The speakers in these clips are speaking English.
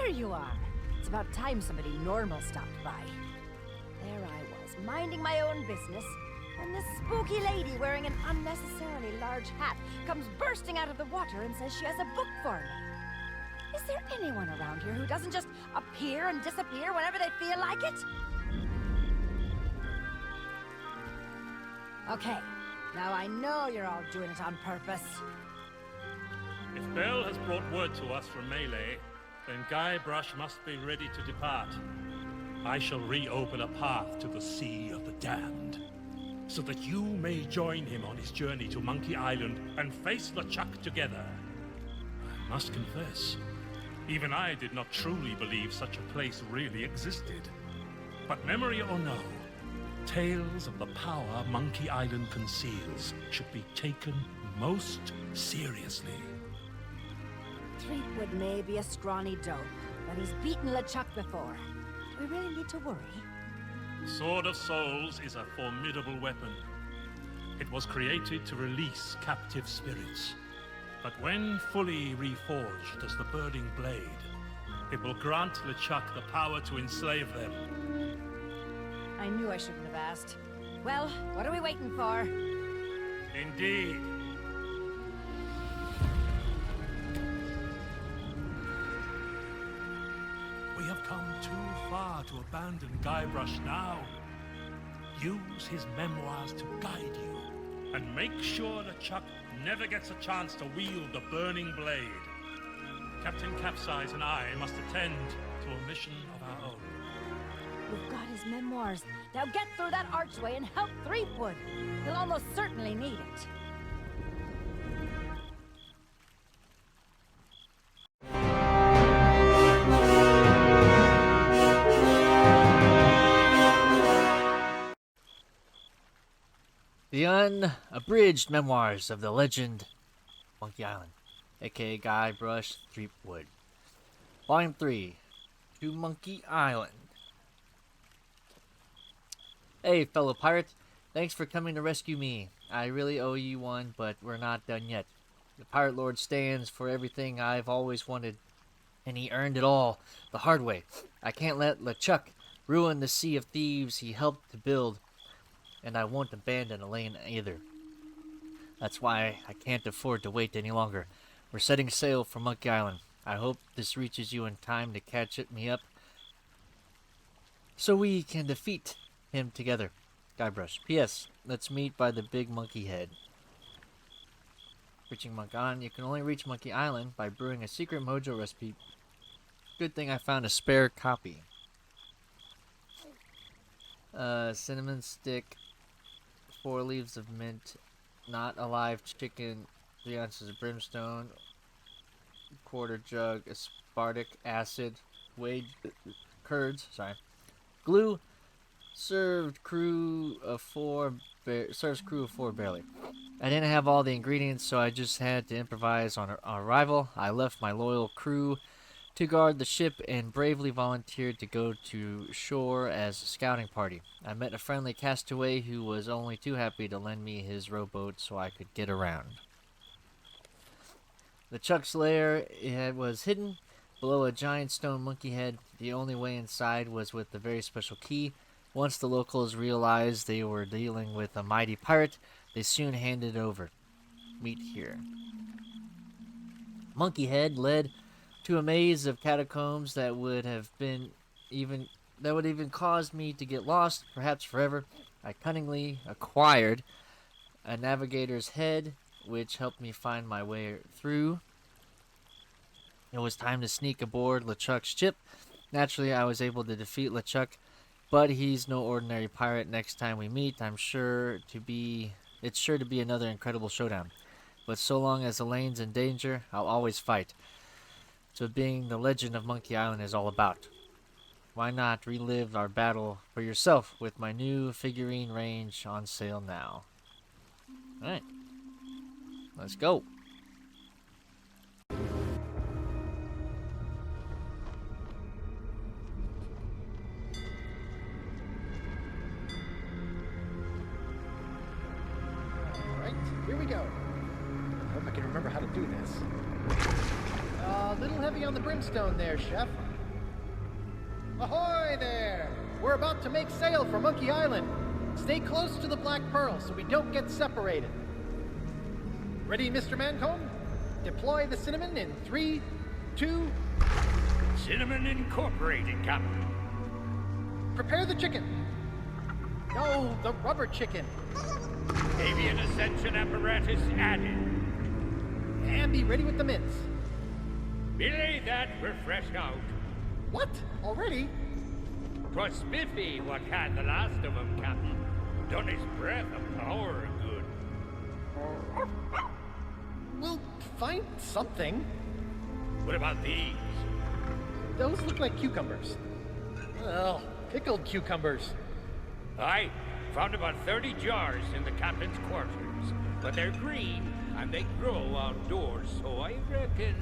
here you are. It's about time somebody normal stopped by. There I was, minding my own business, and this spooky lady wearing an unnecessarily large hat comes bursting out of the water and says she has a book for me. Is there anyone around here who doesn't just appear and disappear whenever they feel like it? Okay, now I know you're all doing it on purpose. If Bell has brought word to us from Melee, then Guybrush must be ready to depart. I shall reopen a path to the Sea of the Damned, so that you may join him on his journey to Monkey Island and face LeChuck together. I must confess, even I did not truly believe such a place really existed. But memory or no, tales of the power Monkey Island conceals should be taken most seriously. Threepwood may be a scrawny dope, but he's beaten LeChuck before. Do we really need to worry? Sword of Souls is a formidable weapon. It was created to release captive spirits. But when fully reforged as the Burning Blade, it will grant LeChuck the power to enslave them. I knew I shouldn't have asked. Well, what are we waiting for? Indeed. We have come too far to abandon Guybrush now. Use his memoirs to guide you, and make sure that Chuck never gets a chance to wield the Burning Blade. Captain Capsize and I must attend to a mission of our own. We've got his memoirs. Now get through that archway and help Threepwood. He'll almost certainly need it. The unabridged memoirs of the legend Monkey Island, aka Guybrush Threepwood. Volume 3, To Monkey Island. Hey, fellow pirate. Thanks for coming to rescue me. I really owe you one, but we're not done yet. The Pirate Lord stands for everything I've always wanted, and he earned it all the hard way. I can't let LeChuck ruin the Sea of Thieves he helped to build, and I won't abandon Elaine either. That's why I can't afford to wait any longer. We're setting sail for Monkey Island. I hope this reaches you in time to catch me up, so we can defeat him together. Guybrush. P.S. Let's meet by the big monkey head. Reaching Monkey Island. You can only reach Monkey Island by brewing a secret mojo recipe. Good thing I found a spare copy. Cinnamon stick, 4 leaves of mint, not a live chicken, 3 ounces of brimstone, quarter jug aspartic acid, curds, glue, serves crew of 4 barely. I didn't have all the ingredients, so I just had to improvise on arrival. I left my loyal crew to guard the ship and bravely volunteered to go to shore as a scouting party. I met a friendly castaway who was only too happy to lend me his rowboat so I could get around. LeChuck's lair was hidden below a giant stone monkey head. The only way inside was with a very special key. Once the locals realized they were dealing with a mighty pirate, they soon handed it over. Meet here. Monkey Head led to a maze of catacombs that would even caused me to get lost, perhaps forever. I cunningly acquired a navigator's head, which helped me find my way through. It was time to sneak aboard LeChuck's ship. Naturally, I was able to defeat LeChuck, but he's no ordinary pirate. Next time we meet, it's sure to be another incredible showdown. But so long as Elaine's in danger, I'll always fight. So being the legend of Monkey Island is all about. Why not relive our battle for yourself with my new figurine range on sale now? Alright. Let's go. Alright, here we go. I hope I can remember how to do this. A little heavy on the brimstone there, Chef. Ahoy there! We're about to make sail for Monkey Island. Stay close to the Black Pearl so we don't get separated. Ready, Mr. Mancomb? Deploy the cinnamon in 3, 2... Cinnamon Incorporated, Captain. Prepare the chicken. No, the rubber chicken. Avian ascension apparatus added. And be ready with the mints. Belay that, we're fresh out. What? Already? 'Twas Spiffy what had the last of 'em, Captain. Done his breath of power good. We'll find something. What about these? Those look like cucumbers. Well, pickled cucumbers. I found about 30 jars in the captain's quarters, but they're green and they grow outdoors, so I reckon...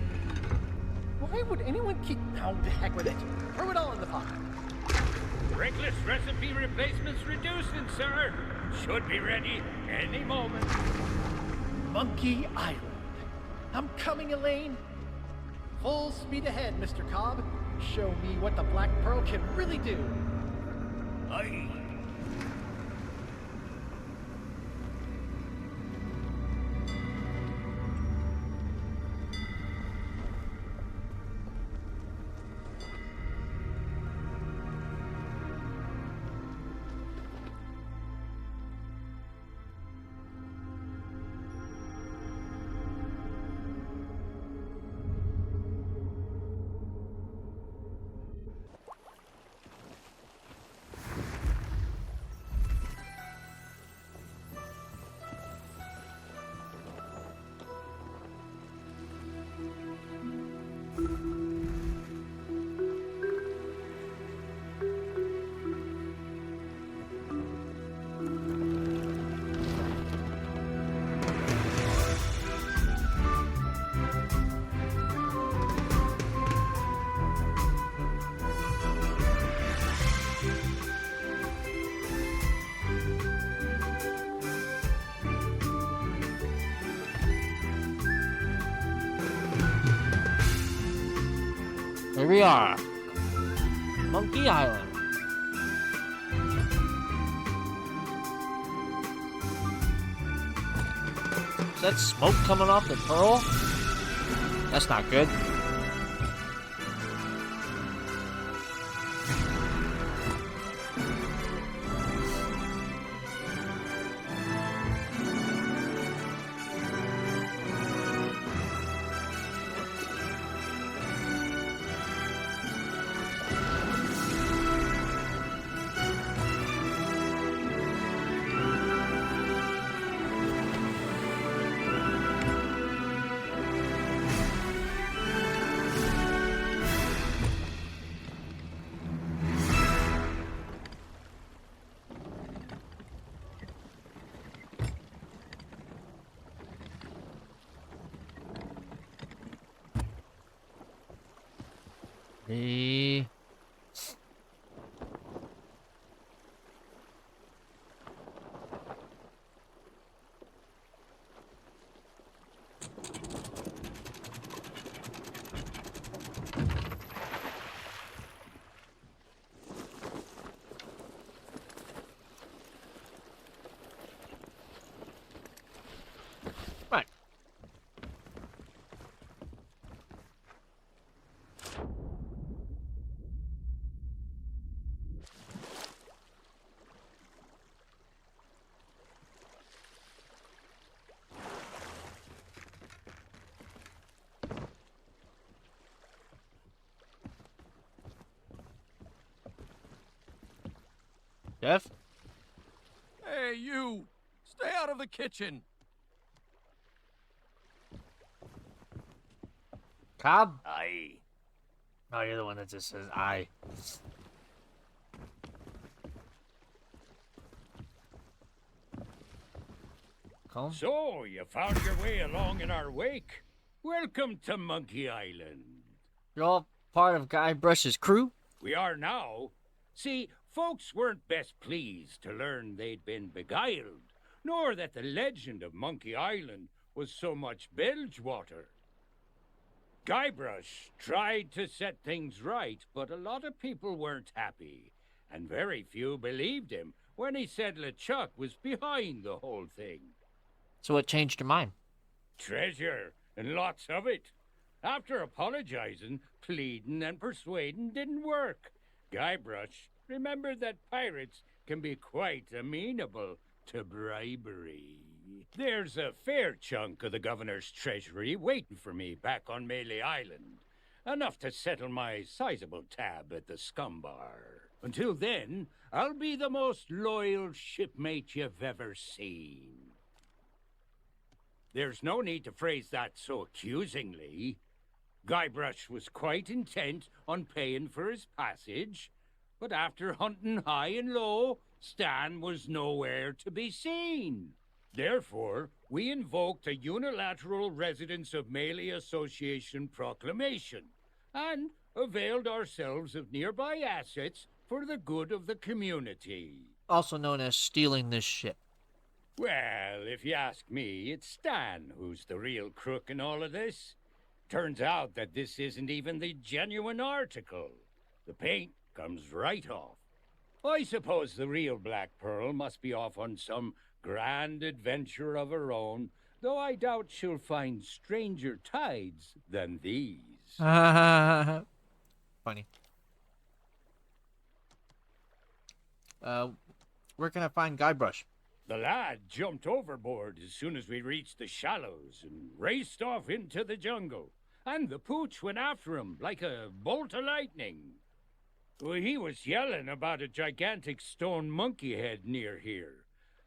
Why would anyone keep... Oh, the heck with it. Throw it all in the pot. Reckless recipe replacements reducing, sir. Should be ready any moment. Monkey Island. I'm coming, Elaine. Full speed ahead, Mr. Cobb. Show me what the Black Pearl can really do. Aye. Here we are. Monkey Island. Is that smoke coming off the pearl? That's not good. The... Right. Jeff? Hey, you! Stay out of the kitchen! Cobb? Aye. Oh, you're the one that just says I. Come. So, you found your way along in our wake. Welcome to Monkey Island. You're all part of Guybrush's crew? We are now. See, folks weren't best pleased to learn they'd been beguiled, nor that the legend of Monkey Island was so much bilge water. Guybrush tried to set things right, but a lot of people weren't happy, and very few believed him when he said LeChuck was behind the whole thing. So what changed your mind? Treasure, and lots of it. After apologizing, pleading, and persuading didn't work, Guybrush remembered that pirates can be quite amenable to bribery. There's a fair chunk of the governor's treasury waiting for me back on Melee Island. Enough to settle my sizable tab at the scum bar. Until then, I'll be the most loyal shipmate you've ever seen. There's no need to phrase that so accusingly. Guybrush was quite intent on paying for his passage, but after hunting high and low, Stan was nowhere to be seen. Therefore, we invoked a unilateral Residents of Melee Association proclamation, and availed ourselves of nearby assets for the good of the community. Also known as stealing this ship. Well, if you ask me, it's Stan who's the real crook in all of this. Turns out that this isn't even the genuine article. The paint comes right off. I suppose the real Black Pearl must be off on some grand adventure of her own, though I doubt she'll find stranger tides than these. Funny. Where can I find Guybrush? The lad jumped overboard as soon as we reached the shallows and raced off into the jungle. And the pooch went after him like a bolt of lightning. Well, he was yelling about a gigantic stone monkey head near here.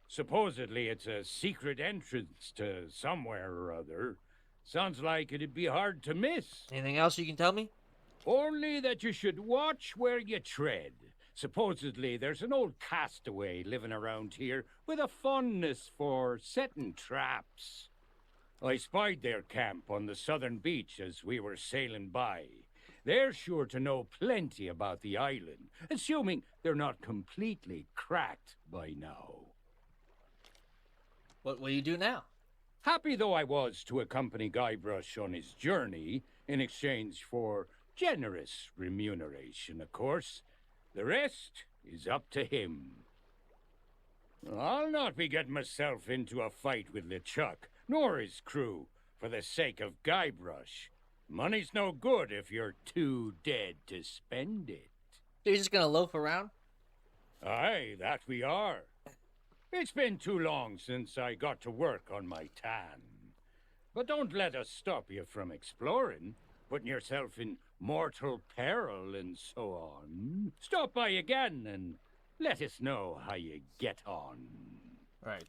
Supposedly it's a secret entrance to somewhere or other. Sounds like it'd be hard to miss. Anything else you can tell me? Only that you should watch where you tread. Supposedly there's an old castaway living around here with a fondness for setting traps. I spied their camp on the southern beach as we were sailing by. They're sure to know plenty about the island, assuming they're not completely cracked by now. What will you do now? Happy though I was to accompany Guybrush on his journey, in exchange for generous remuneration, of course, the rest is up to him. I'll not be getting myself into a fight with LeChuck, nor his crew, for the sake of Guybrush. Money's no good if you're too dead to spend it. So you're just gonna loaf around? Aye, that we are. It's been too long since I got to work on my tan. But don't let us stop you from exploring, putting yourself in mortal peril and so on. Stop by again and let us know how you get on. Right.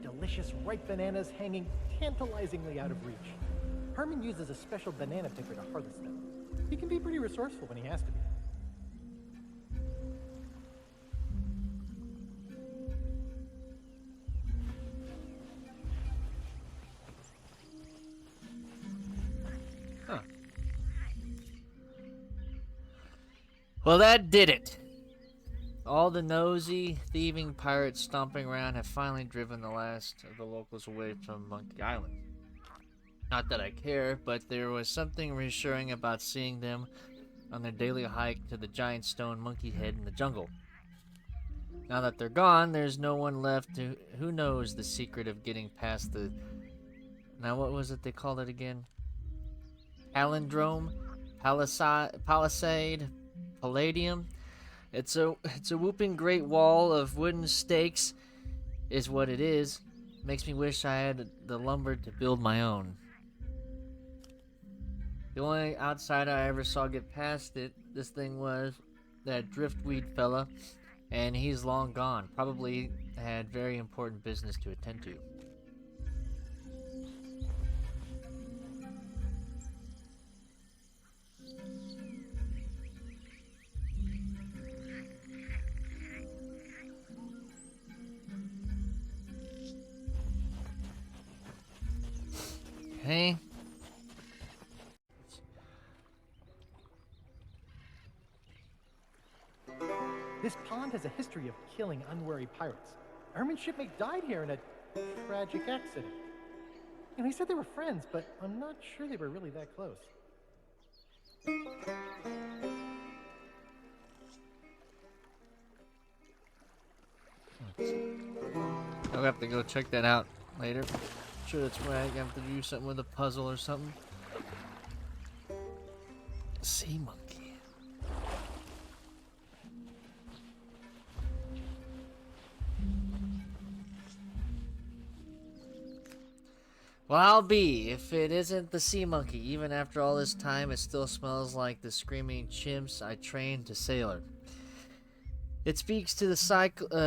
Delicious ripe bananas hanging tantalizingly out of reach. Herman uses a special banana picker to harvest them. He can be pretty resourceful when he has to be. Huh. Well, that did it. All the nosy, thieving pirates stomping around have finally driven the last of the locals away from Monkey Island. Not that I care, but there was something reassuring about seeing them on their daily hike to the giant stone monkey head in the jungle. Now that they're gone, there's no one left who knows the secret of getting past the... Now, what was it they called it again? Palindrome? Palisade? Palladium? It's a whooping great wall of wooden stakes, is what it is. Makes me wish I had the lumber to build my own. The only outsider I ever saw get past this thing was that driftweed fella, and he's long gone. Probably had very important business to attend to. Okay. This pond has a history of killing unwary pirates. Herman's shipmate died here in a tragic accident. You know, he said they were friends, but I'm not sure they were really that close. I'll have to go check that out later. Sure, that's where I have to do something with a puzzle or something. Sea monkey. Well, I'll be if it isn't the sea monkey. Even after all this time, it still smells like the screaming chimps I trained to sailor. It speaks to the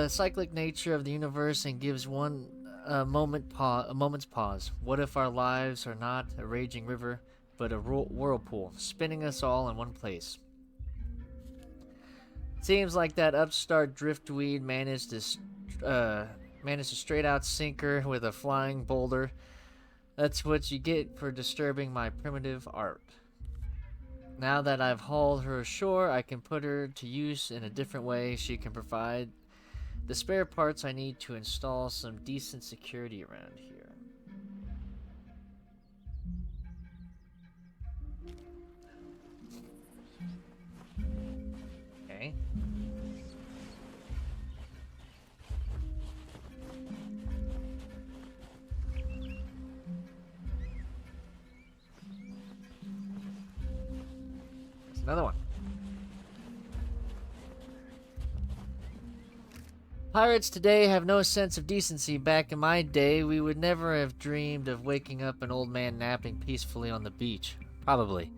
cyclic nature of the universe and gives one a moment's pause. What if our lives are not a raging river, but a whirlpool, spinning us all in one place? Seems like that upstart driftweed managed to straight out sinker with a flying boulder. That's what you get for disturbing my primitive art. Now that I've hauled her ashore, I can put her to use in a different way. She can provide the spare parts I need to install some decent security around here. Okay. There's another one. Pirates today have no sense of decency. Back in my day, we would never have dreamed of waking up an old man napping peacefully on the beach. Probably.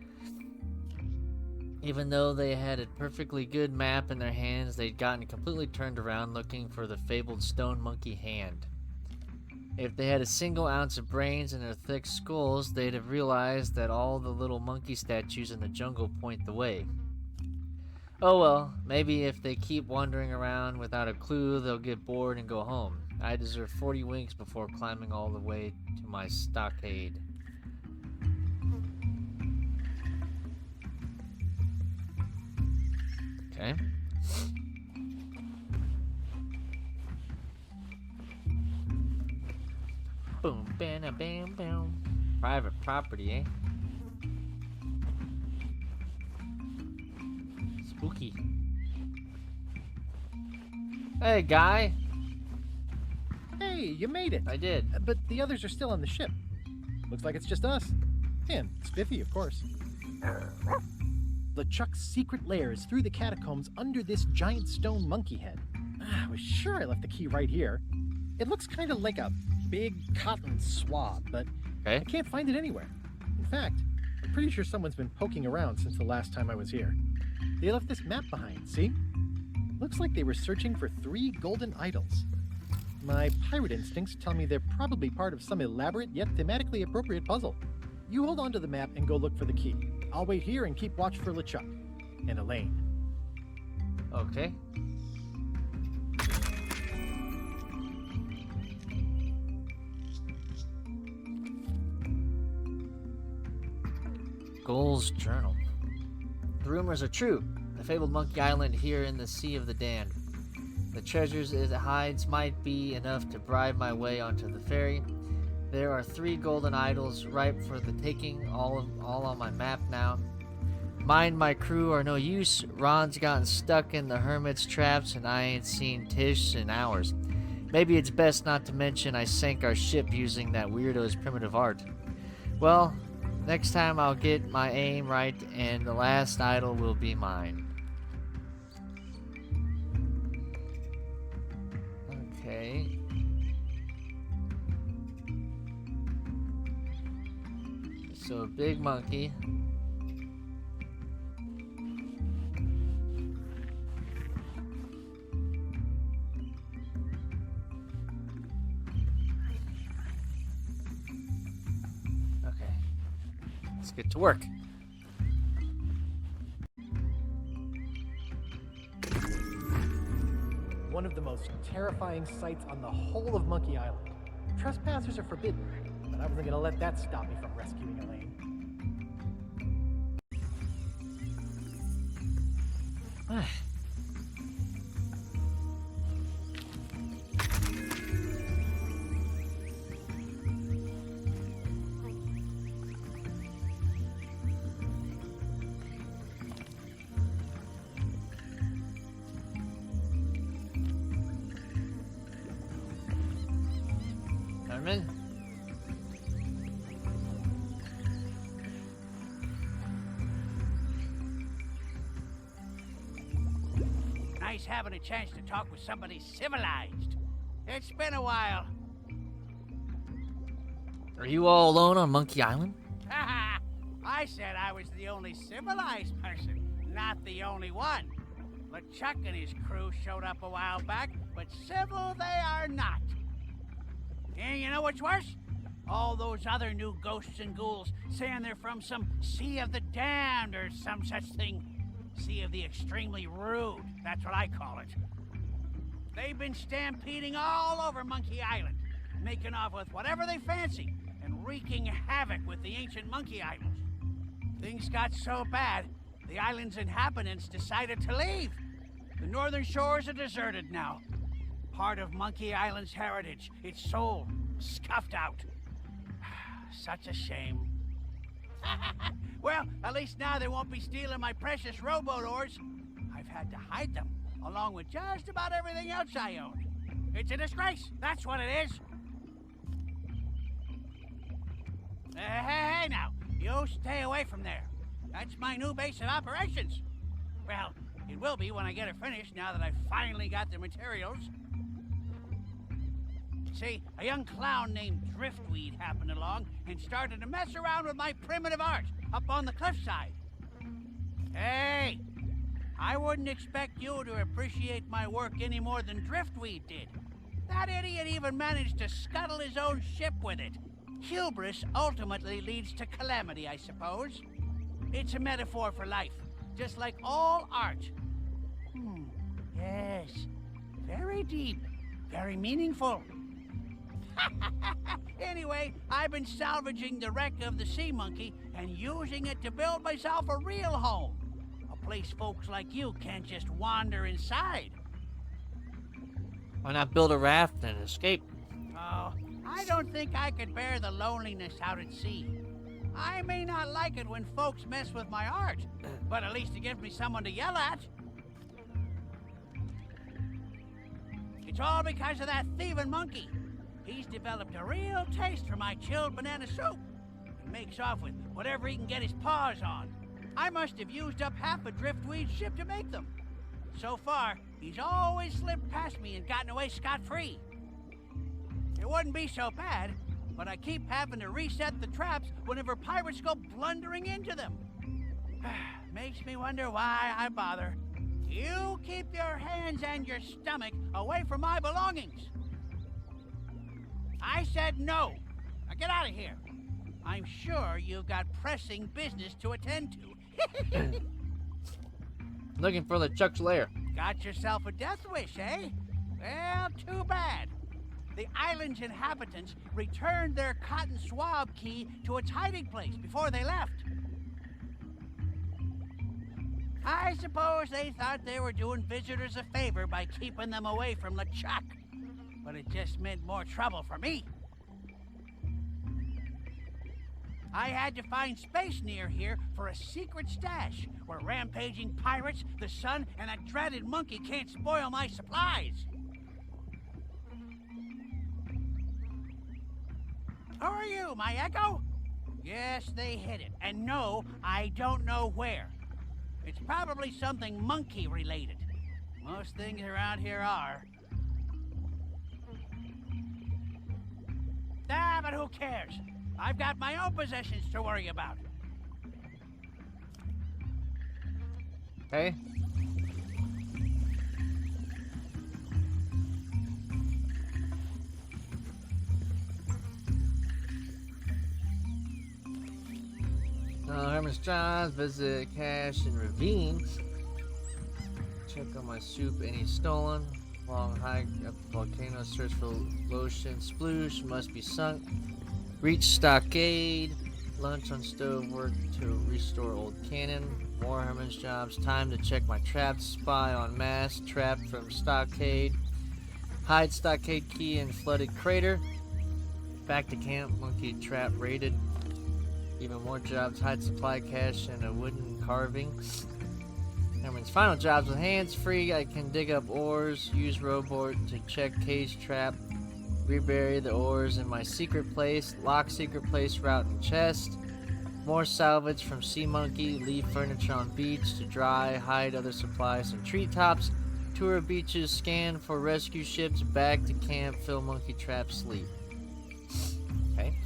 Even though they had a perfectly good map in their hands, they'd gotten completely turned around looking for the fabled stone monkey hand. If they had a single ounce of brains in their thick skulls, they'd have realized that all the little monkey statues in the jungle point the way. Oh well, maybe if they keep wandering around without a clue, they'll get bored and go home. I deserve 40 winks before climbing all the way to my stockade. Okay. Boom, bam, bam, bam. Private property, eh? Spooky. Hey, guy. Hey, you made it. I did. But the others are still on the ship. Looks like it's just us. And Spiffy, of course. LeChuck's secret lair is through the catacombs under this giant stone monkey head. I was sure I left the key right here. It looks kind of like a big cotton swab, but I can't find it anywhere. In fact, I'm pretty sure someone's been poking around since the last time I was here. They left this map behind, see? Looks like they were searching for 3 golden idols. My pirate instincts tell me they're probably part of some elaborate yet thematically appropriate puzzle. You hold on to the map and go look for the key. I'll wait here and keep watch for LeChuck and Elaine. Okay. Goals Journal. The rumors are true. The fabled Monkey Island here in the Sea of the Damned. The treasures it hides might be enough to bribe my way onto the ferry. There are 3 golden idols ripe for the taking, all on my map now. Mine, my crew are no use. Ron's gotten stuck in the hermit's traps and I ain't seen Tish in hours. Maybe it's best not to mention I sank our ship using that weirdo's primitive art. Well, next time I'll get my aim right and the last idol will be mine. Okay. So a big monkey. Okay. Let's get to work. One of the most terrifying sights on the whole of Monkey Island. Trespassers are forbidden, but I wasn't gonna let that stop me from rescuing Elaine. Herman. Nice having a chance to talk with somebody civilized. It's been a while. Are you all alone on Monkey Island? I said I was the only civilized person, not the only one. LeChuck and his crew showed up a while back, but civil they are not. And you know what's worse? All those other new ghosts and ghouls saying they're from some Sea of the Damned or some such thing. Sea of the Extremely Rude, that's what I call it. They've been stampeding all over Monkey Island, making off with whatever they fancy, and wreaking havoc with the ancient Monkey Islands. Things got so bad, the island's inhabitants decided to leave. The northern shores are deserted now. Part of Monkey Island's heritage, its soul, scuffed out. Such a shame. Well, at least now they won't be stealing my precious rowboat oars. I've had to hide them, along with just about everything else I own. It's a disgrace, that's what it is. Hey now, you stay away from there. That's my new base of operations. Well, it will be when I get it finished, now that I've finally got the materials. See, a young clown named Driftweed happened along and started to mess around with my primitive art up on the cliffside. Hey, I wouldn't expect you to appreciate my work any more than Driftweed did. That idiot even managed to scuttle his own ship with it. Hubris ultimately leads to calamity, I suppose. It's a metaphor for life, just like all art. Yes, very deep, very meaningful. Anyway, I've been salvaging the wreck of the Sea Monkey and using it to build myself a real home. A place folks like you can't just wander inside. Why not build a raft and escape? Oh, I don't think I could bear the loneliness out at sea. I may not like it when folks mess with my art, but at least it gives me someone to yell at. It's all because of that thieving monkey. He's developed a real taste for my chilled banana soup and makes off with whatever he can get his paws on. I must have used up half a Driftweed's ship to make them. So far, he's always slipped past me and gotten away scot-free. It wouldn't be so bad, but I keep having to reset the traps whenever pirates go blundering into them. Makes me wonder why I bother. You keep your hands and your stomach away from my belongings. I said no. Now get out of here. I'm sure you've got pressing business to attend to. Looking for LeChuck's lair. Got yourself a death wish, eh? Well, too bad. The island's inhabitants returned their cotton swab key to its hiding place before they left. I suppose they thought they were doing visitors a favor by keeping them away from LeChuck. But it just meant more trouble for me. I had to find space near here for a secret stash where rampaging pirates, the sun, and a dreaded monkey can't spoil my supplies. Who are you, my echo? Yes, they hid it. And no, I don't know where. It's probably something monkey-related. Most things around here are. Ah, but who cares? I've got my own possessions to worry about. Okay. Herman's jobs, visit cache and ravine. Check on my soup, any stolen. Long hike up the volcano, search for lotion. Sploosh must be sunk. Reach stockade. Lunch on stove, work to restore old cannon. More Herman's jobs. Time to check my traps. Spy on mast. Trap from stockade. Hide stockade key in flooded crater. Back to camp. Monkey trap raided. Even more jobs. Hide supply cache and a wooden carving. Herman's final jobs with hands free. I can dig up ores. Use rowboat to check cage trap. Rebury the ores in my secret place. Lock secret place route and chest. More salvage from sea monkey. Leave furniture on beach to dry. Hide other supplies in treetops. Tour beaches. Scan for rescue ships. Back to camp. Fill monkey trap. Sleep. Okay.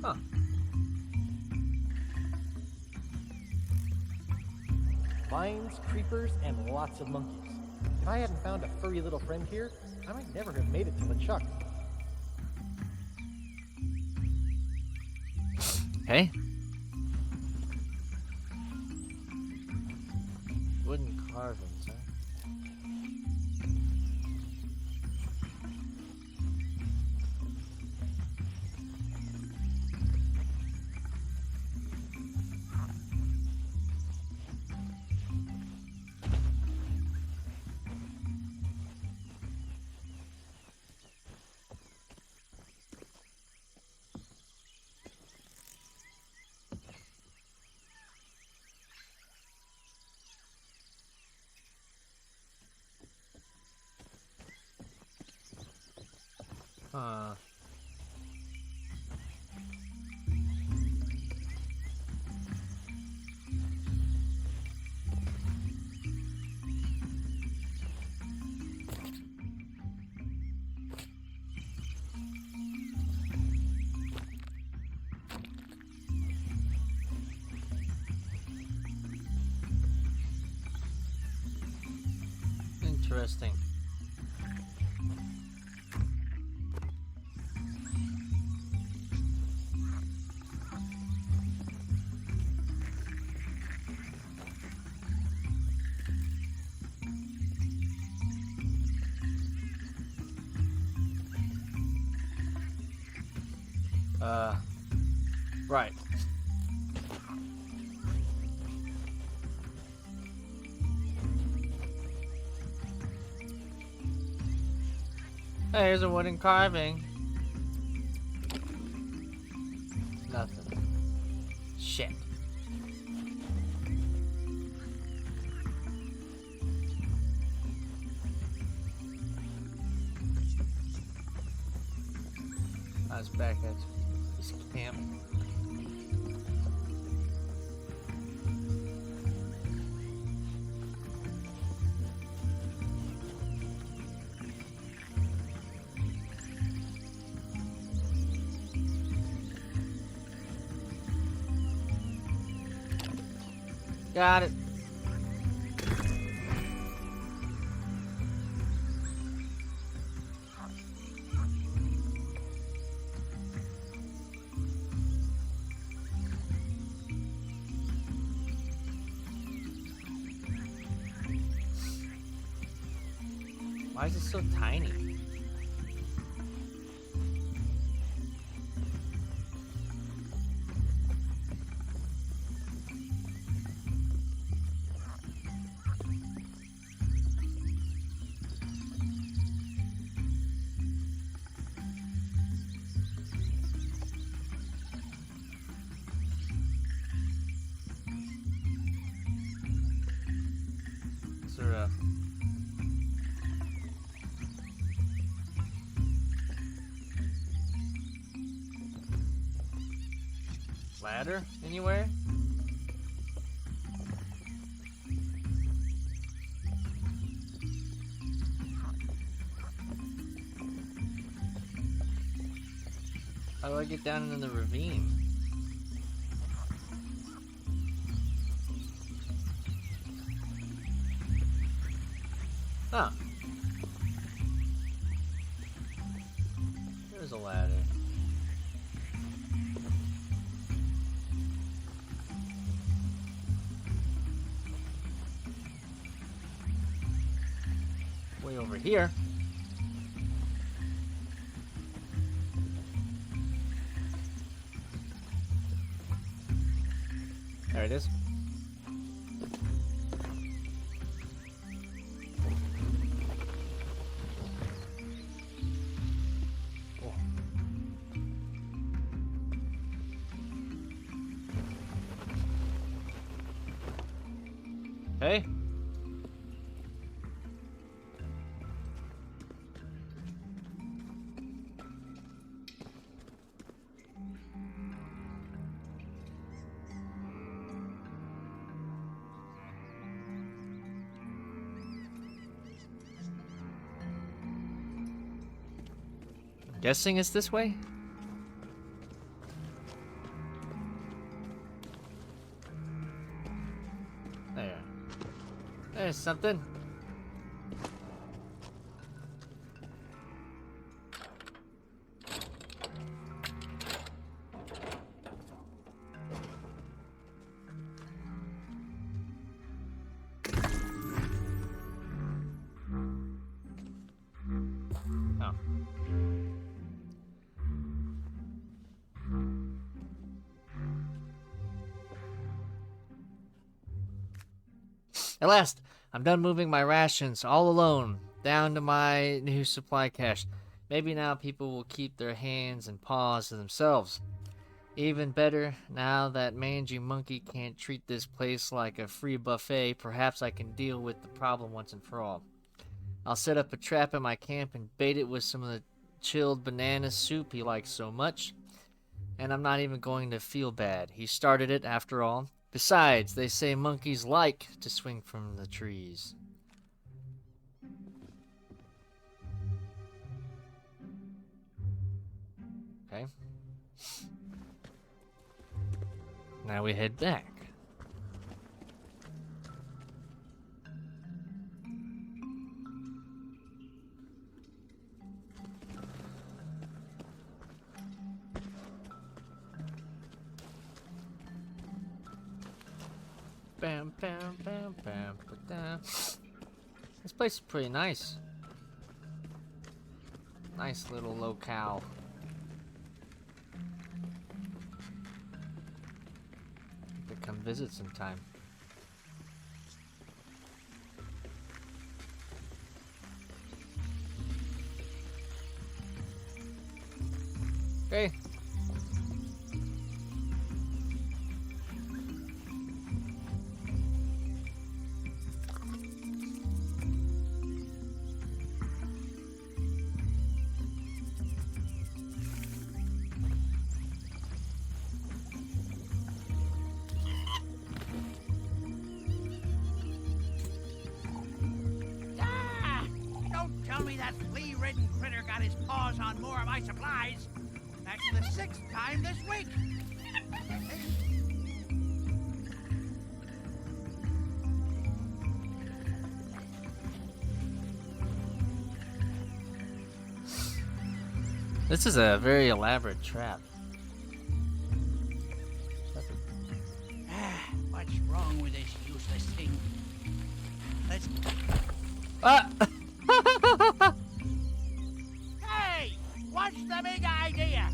Huh. Vines, creepers, and lots of monkeys. If I hadn't found a furry little friend here, I might never have made it to LeChuck. Okay. Wooden carvings, huh? Huh. Interesting. Right. Hey, here's a wooden carving. Nothing. Shit. I was back at this camp. Got it. Why is it so tiny? Is there a ladder anywhere? How do I get down in the ravine? Huh. There's a ladder. way over here. There it is. Oh. Hey. Guessing it's this way? There. There's something. Oh. At last, I'm done moving my rations all alone down to my new supply cache. Maybe now people will keep their hands and paws to themselves. Even better, now that mangy monkey can't treat this place like a free buffet, perhaps I can deal with the problem once and for all. I'll set up a trap in my camp and bait it with some of the chilled banana soup he likes so much. And I'm not even going to feel bad. He started it, after all. Besides, they say monkeys like to swing from the trees. Okay. Now we head back. Bam, bam, bam, bam, ba-da. This place is pretty nice. Nice little locale. To come visit sometime. Okay. Tell me that flea-ridden critter got his paws on more of my supplies. That's the 6th time this week. This is a very elaborate trap. What's wrong with this useless thing? Let's... Ah! Hey! What's the big idea?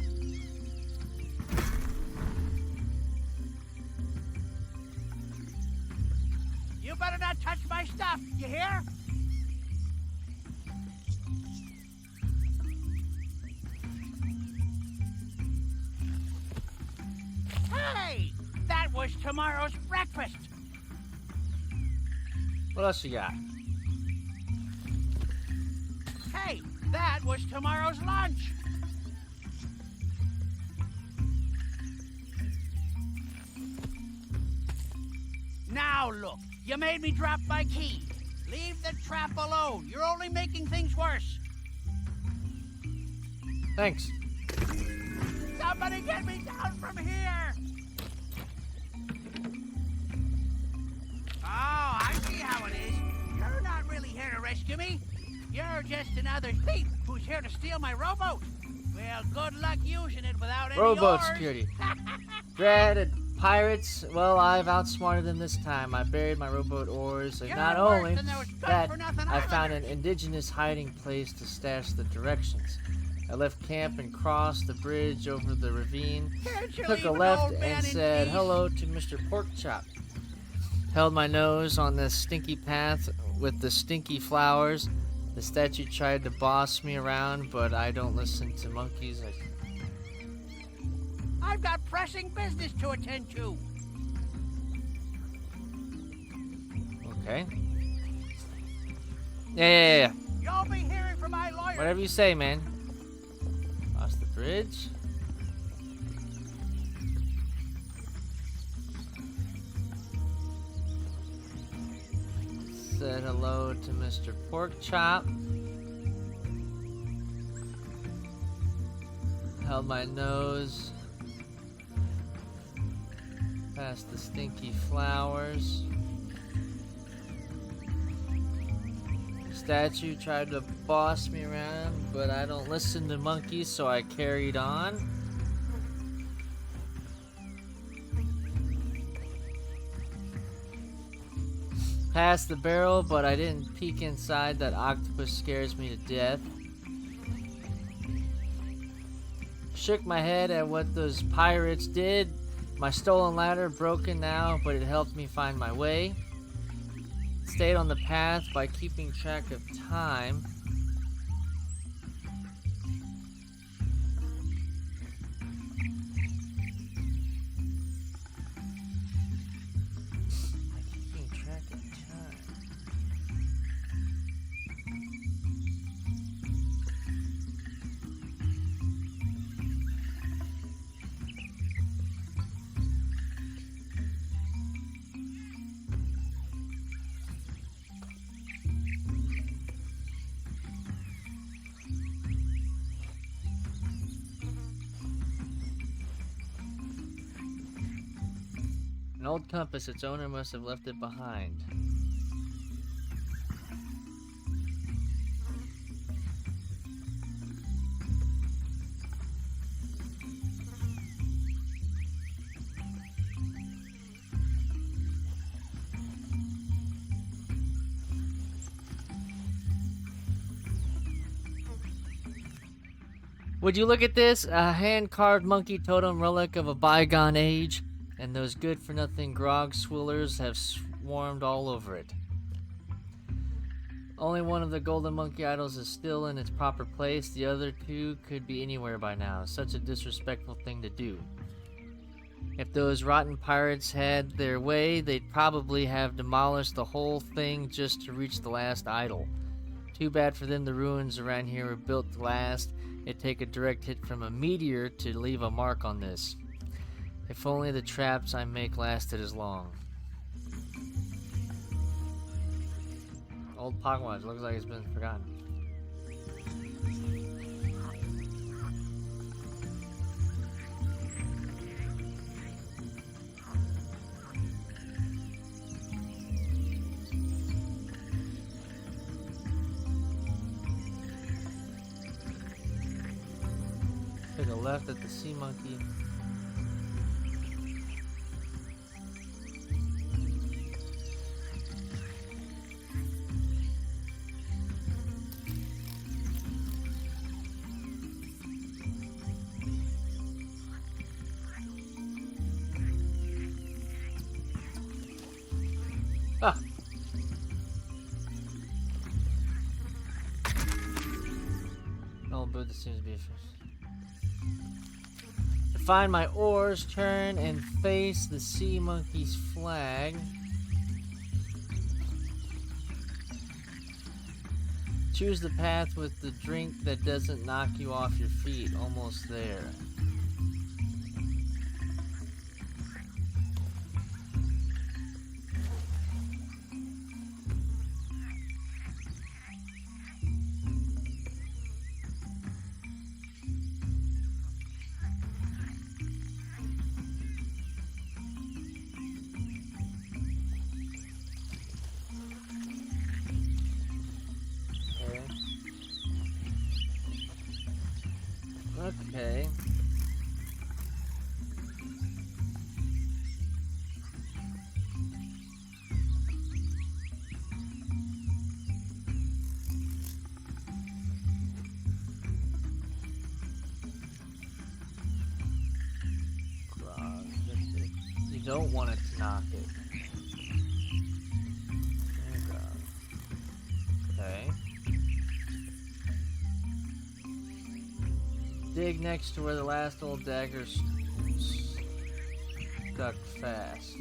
You better not touch my stuff, you hear? Hey! That was tomorrow's breakfast! What else you got? Hey, that was tomorrow's lunch. Now look, you made me drop my key. Leave the trap alone. You're only making things worse. Thanks. Somebody get me down from here. Oh, I see how it is. You're not really here to rescue me. You're just another thief who's here to steal my rowboat. Well, good luck using it without any Rowboat oars. security. Dreaded. Pirates, well, I've outsmarted them this time. I buried my rowboat oars, and You're not worse only than those that, good-for-nothing I found an islanders. indigenous hiding place to stash the directions. I left camp and crossed the bridge over the ravine, Can't you took a leave an left, old man and in said peace? hello to Mr. Porkchop. Held my nose on the stinky path with the stinky flowers. The statue tried to boss me around, but I don't listen to monkeys. I've got pressing business to attend to. Okay. Yeah. You'll be hearing from my lawyer. Whatever you say, man. Cross the bridge. Said hello to Mr. Porkchop. Held my nose past the stinky flowers. Statue tried to boss me around, but I don't listen to monkeys, so I carried on. Past the barrel, but I didn't peek inside. That octopus scares me to death. Shook my head at what those pirates did. My stolen ladder broken now, but it helped me find my way. Stayed on the path by keeping track of time. Keeping track of time. An old compass, its owner must have left it behind. Would you look at this? A hand-carved monkey totem relic of a bygone age, and those good-for-nothing grog swillers have swarmed all over it. Only one of the golden monkey idols is still in its proper place. The other two could be anywhere by now. Such a disrespectful thing to do. If those rotten pirates had their way, they'd probably have demolished the whole thing just to reach the last idol. Too bad for them the ruins around here were built to last. It'd take a direct hit from a meteor to leave a mark on this. If only the traps I make lasted as long. Old pocket watch, looks like it's been forgotten. Took a left at the sea monkey. Ah. Old Buddha seems to be a fish. To find my oars, turn and face the sea monkey's flag. Choose the path with the drink that doesn't knock you off your feet. Almost there. Okay. don't want it to knock it. Okay. Dig next to where the last old dagger's stuck fast.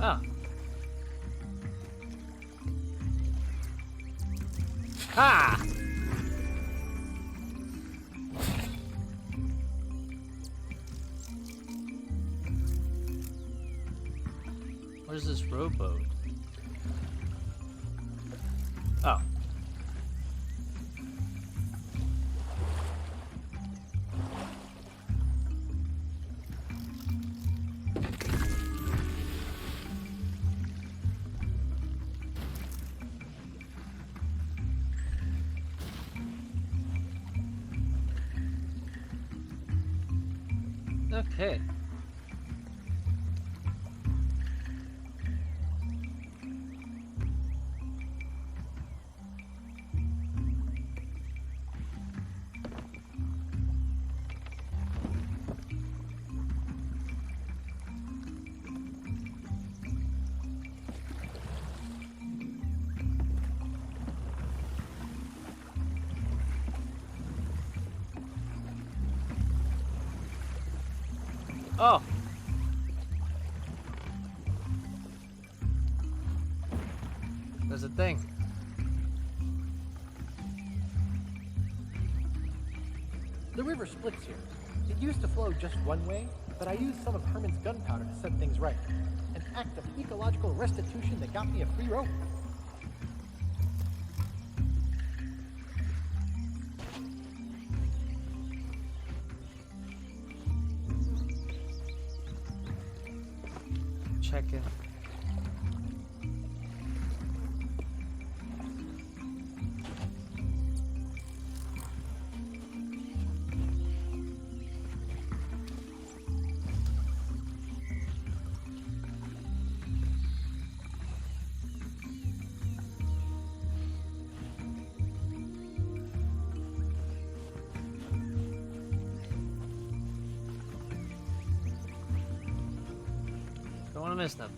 Ah. Ha! Where's this rowboat? Oh. Okay. Oh. There's a thing. The river splits here. It used to flow just one way, but I used some of Herman's gunpowder to set things right. An act of ecological restitution that got me a free rope. Check it. Don't want to miss nothing.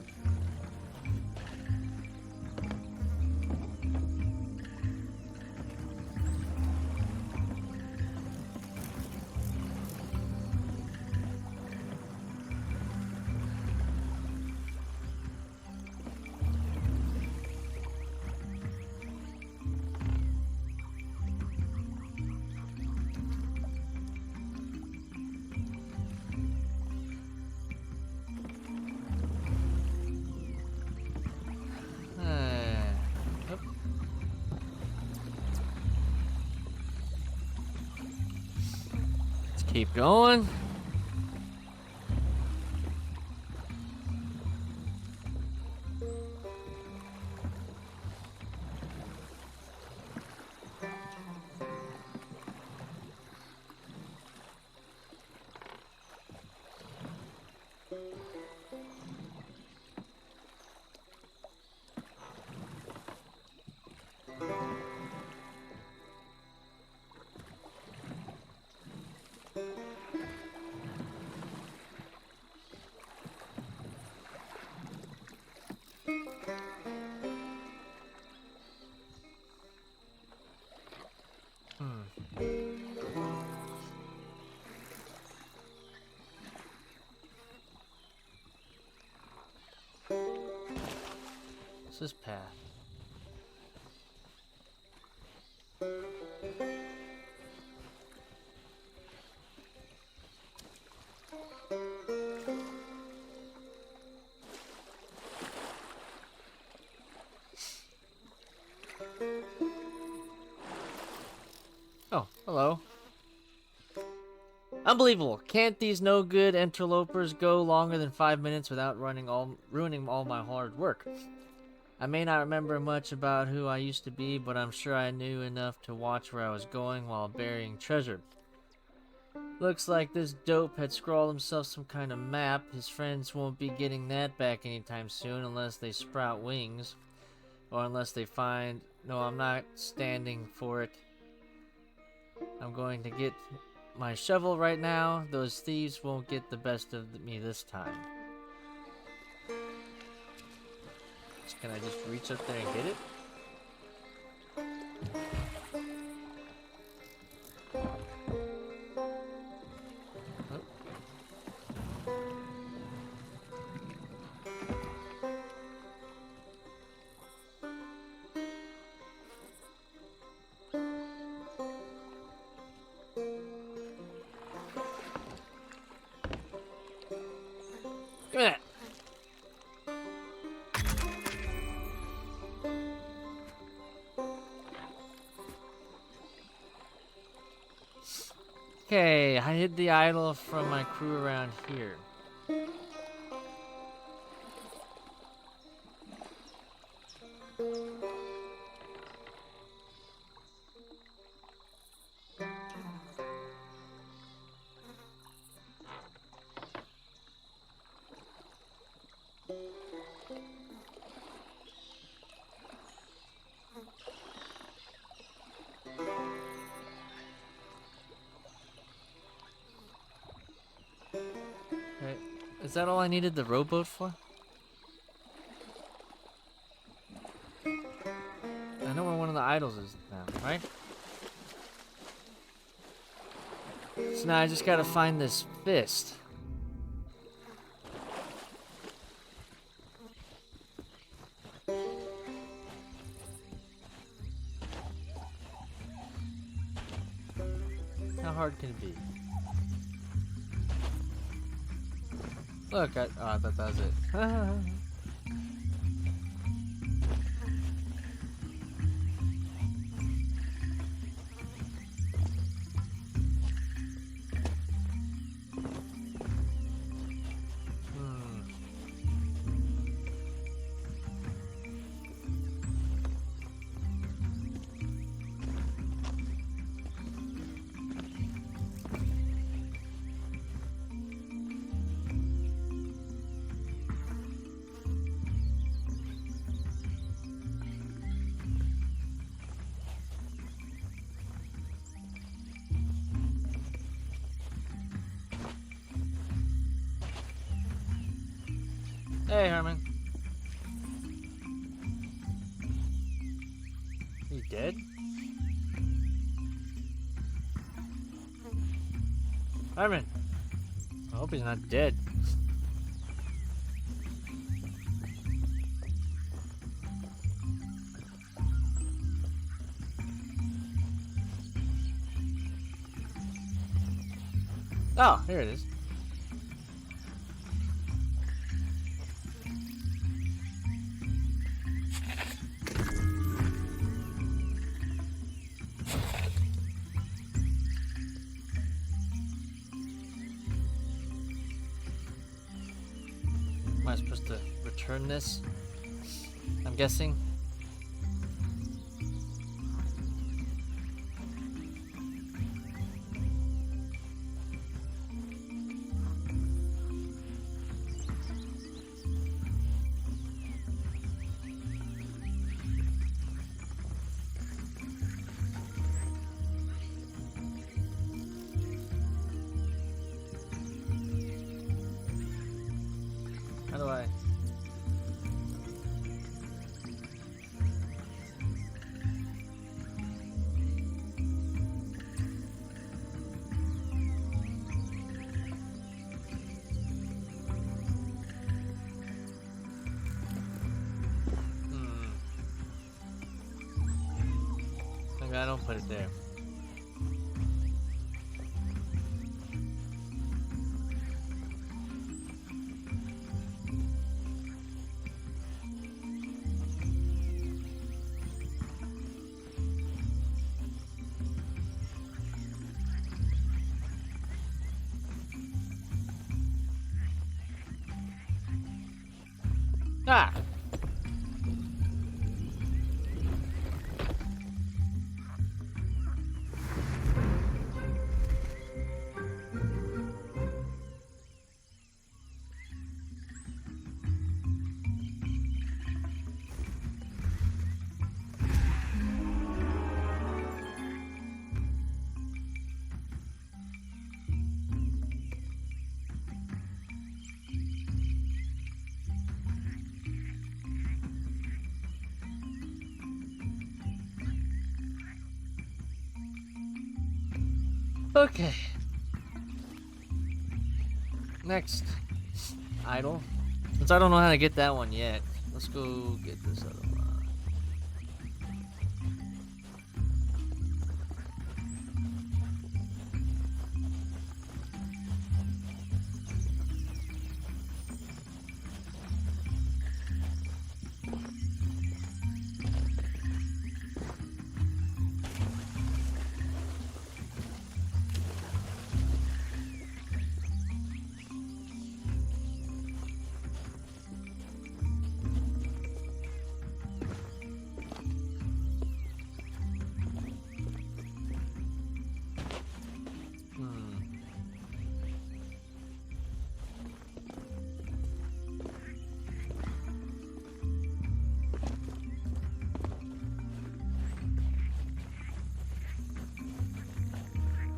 Let's keep going. What's this path? Oh, hello. Unbelievable. Can't these no-good interlopers go longer than 5 minutes without ruining all my hard work? I may not remember much about who I used to be, but I'm sure I knew enough to watch where I was going while burying treasure. Looks like this dope had scrawled himself some kind of map. His friends won't be getting that back anytime soon unless they sprout wings. Or unless they find... No, I'm not standing for it. I'm going to get my shovel right now. Those thieves won't get the best of me this time. Can I just reach up there and get it? Give me that. Okay, I hid the idol from my crew around here. Okay, is that all I needed the rowboat for? I know where one of the idols is now, right? So now I just gotta find this fist. How hard can it be? Look, oh, I thought that was it. Hey, Herman. You dead? Herman! I hope he's not dead. Oh, here it is. Am I supposed to return this? I'm guessing. How do I? Maybe I don't put it there. Ah! Okay. Next idol. Since I don't know how to get that one yet, let's go get this other one.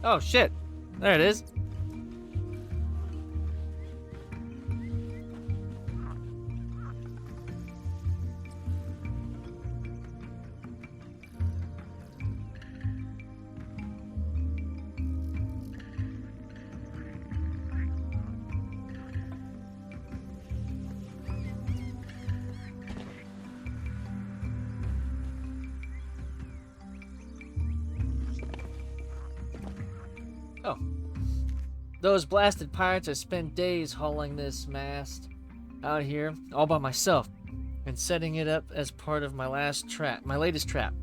Oh shit! There it is. Oh. Those blasted pirates, I spent days hauling this mast out here all by myself and setting it up as part of my latest trap.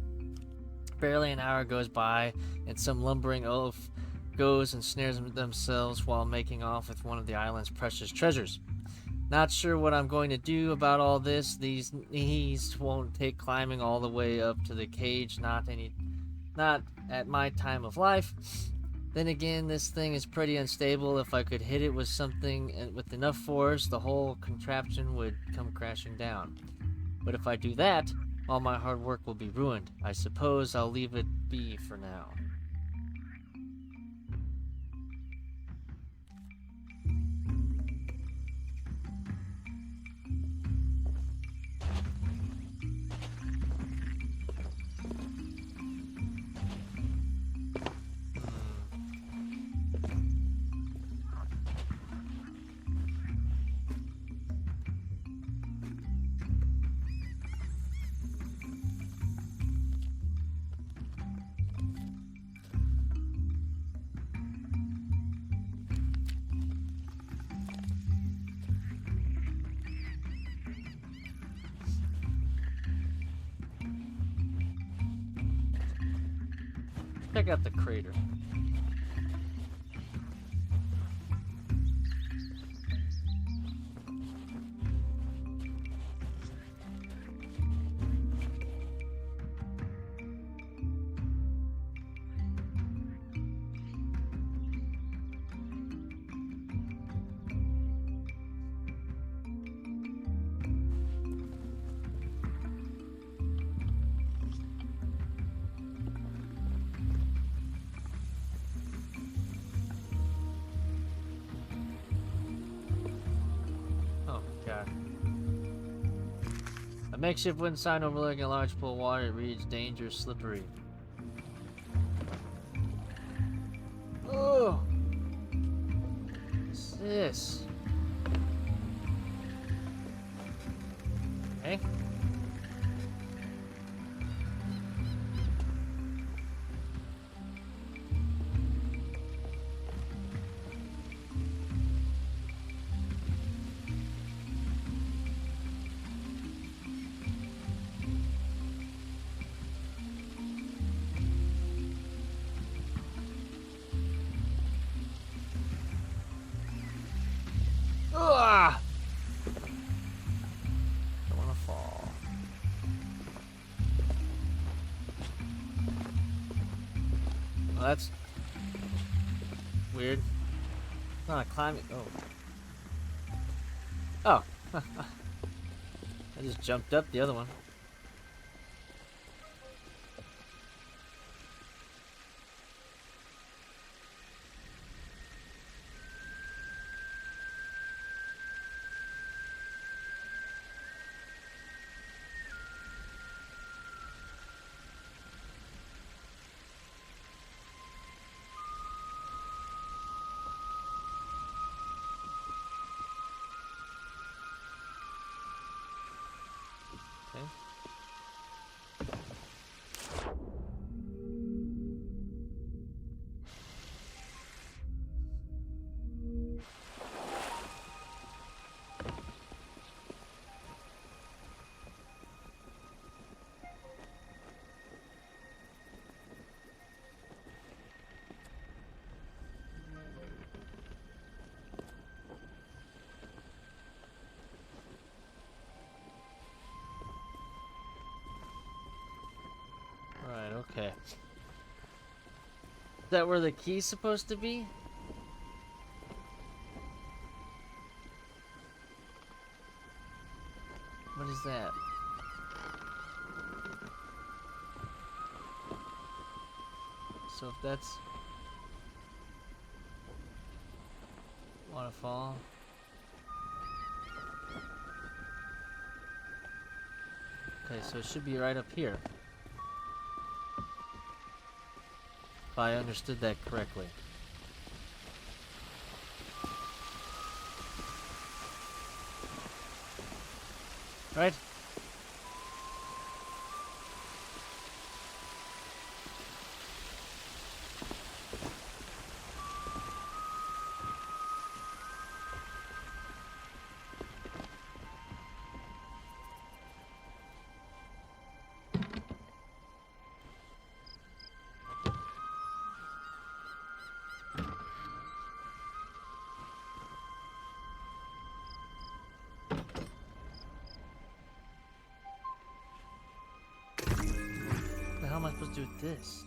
Barely an hour goes by and some lumbering oaf goes and snares themselves while making off with one of the island's precious treasures. Not sure what I'm going to do about all this. These knees won't take climbing all the way up to the cage, not at my time of life. Then again, this thing is pretty unstable. If I could hit it with something with enough force, the whole contraption would come crashing down. But if I do that, all my hard work will be ruined. I suppose I'll leave it be for now. Check out the crater. A makeshift wooden sign overlooking a large pool of water. It reads, "Danger, slippery." Oh! What's this? Okay. Well, that's weird. It's not a climbing. Oh. Oh. I just jumped up the other one. Okay. Right, okay. Is that where the key's supposed to be? What is that? So if that's waterfall. Okay, so it should be right up here. If I understood that correctly. Right? What the hell am I supposed to do with this?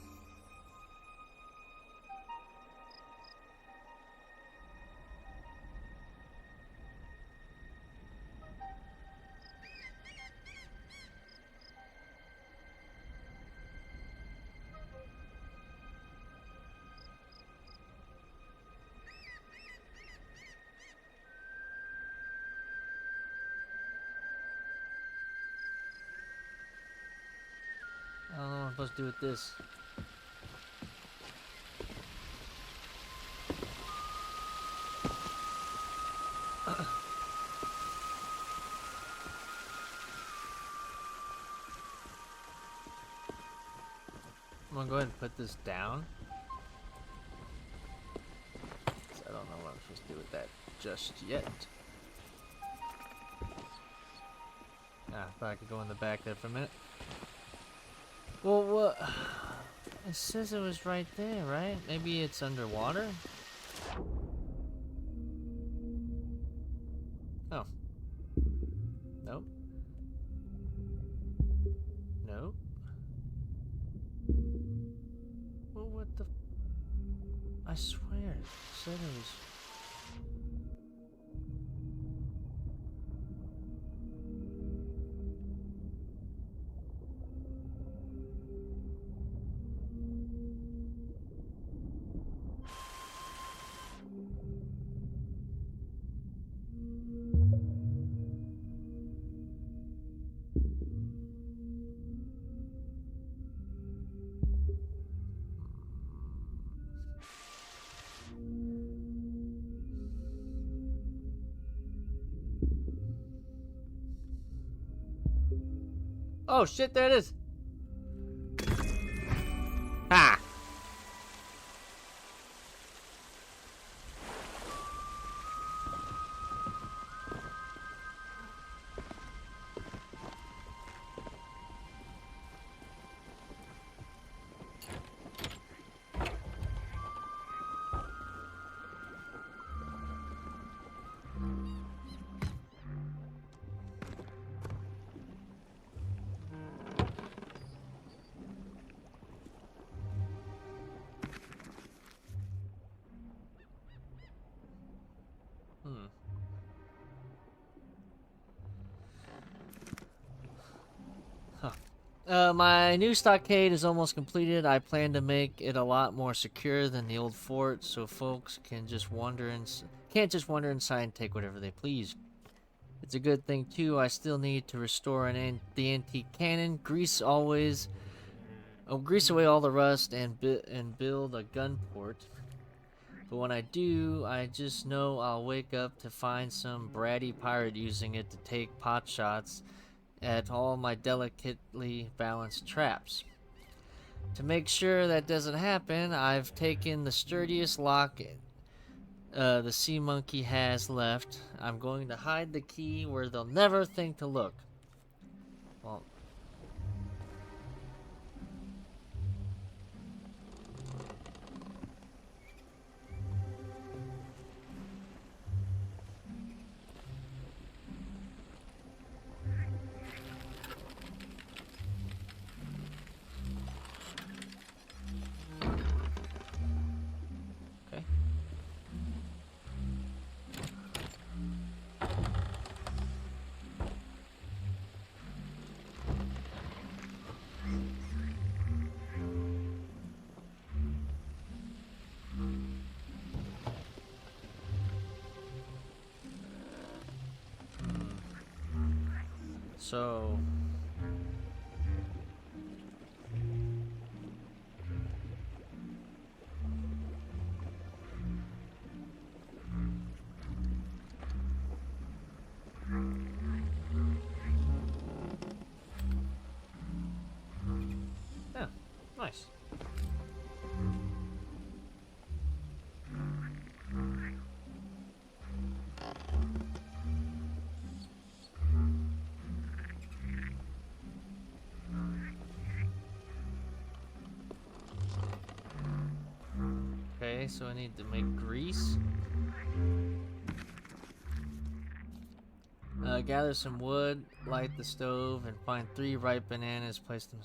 I don't know what I'm supposed to do with this. I'm gonna go ahead and put this down. 'Cause I don't know what I'm supposed to do with that just yet. Ah, I thought I could go in the back there for a minute. Well, what? It says it was right there, right? Maybe it's underwater? Oh. Nope. Nope. Well, what the? I swear, it said it was. Oh shit, there it is. Ha! My new stockade is almost completed. I plan to make it a lot more secure than the old fort, so folks can't just wander inside and take whatever they please. It's a good thing too. I still need to restore the antique cannon, grease away all the rust, and build a gun port. But when I do, I just know I'll wake up to find some bratty pirate using it to take pot shots at all my delicately balanced traps. To make sure that doesn't happen, I've taken the sturdiest lock the sea monkey has left. I'm going to hide the key where they'll never think to look. Well, okay. So, yeah, nice. Okay, so I need to make grease. Gather some wood, light the stove, and find 3 ripe bananas. Place them.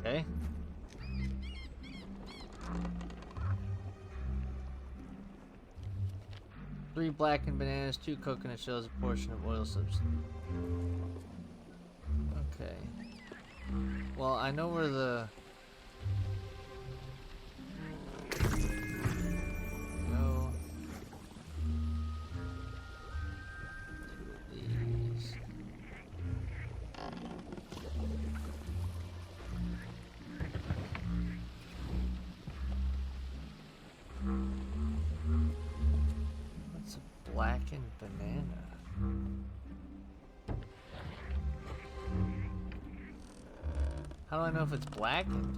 Okay. Three blackened bananas, 2 coconut shells, a portion of oil substance. Okay. Well, I know where the... Go. 2 of these. What's a blackened banana? How do I know if it's blackened?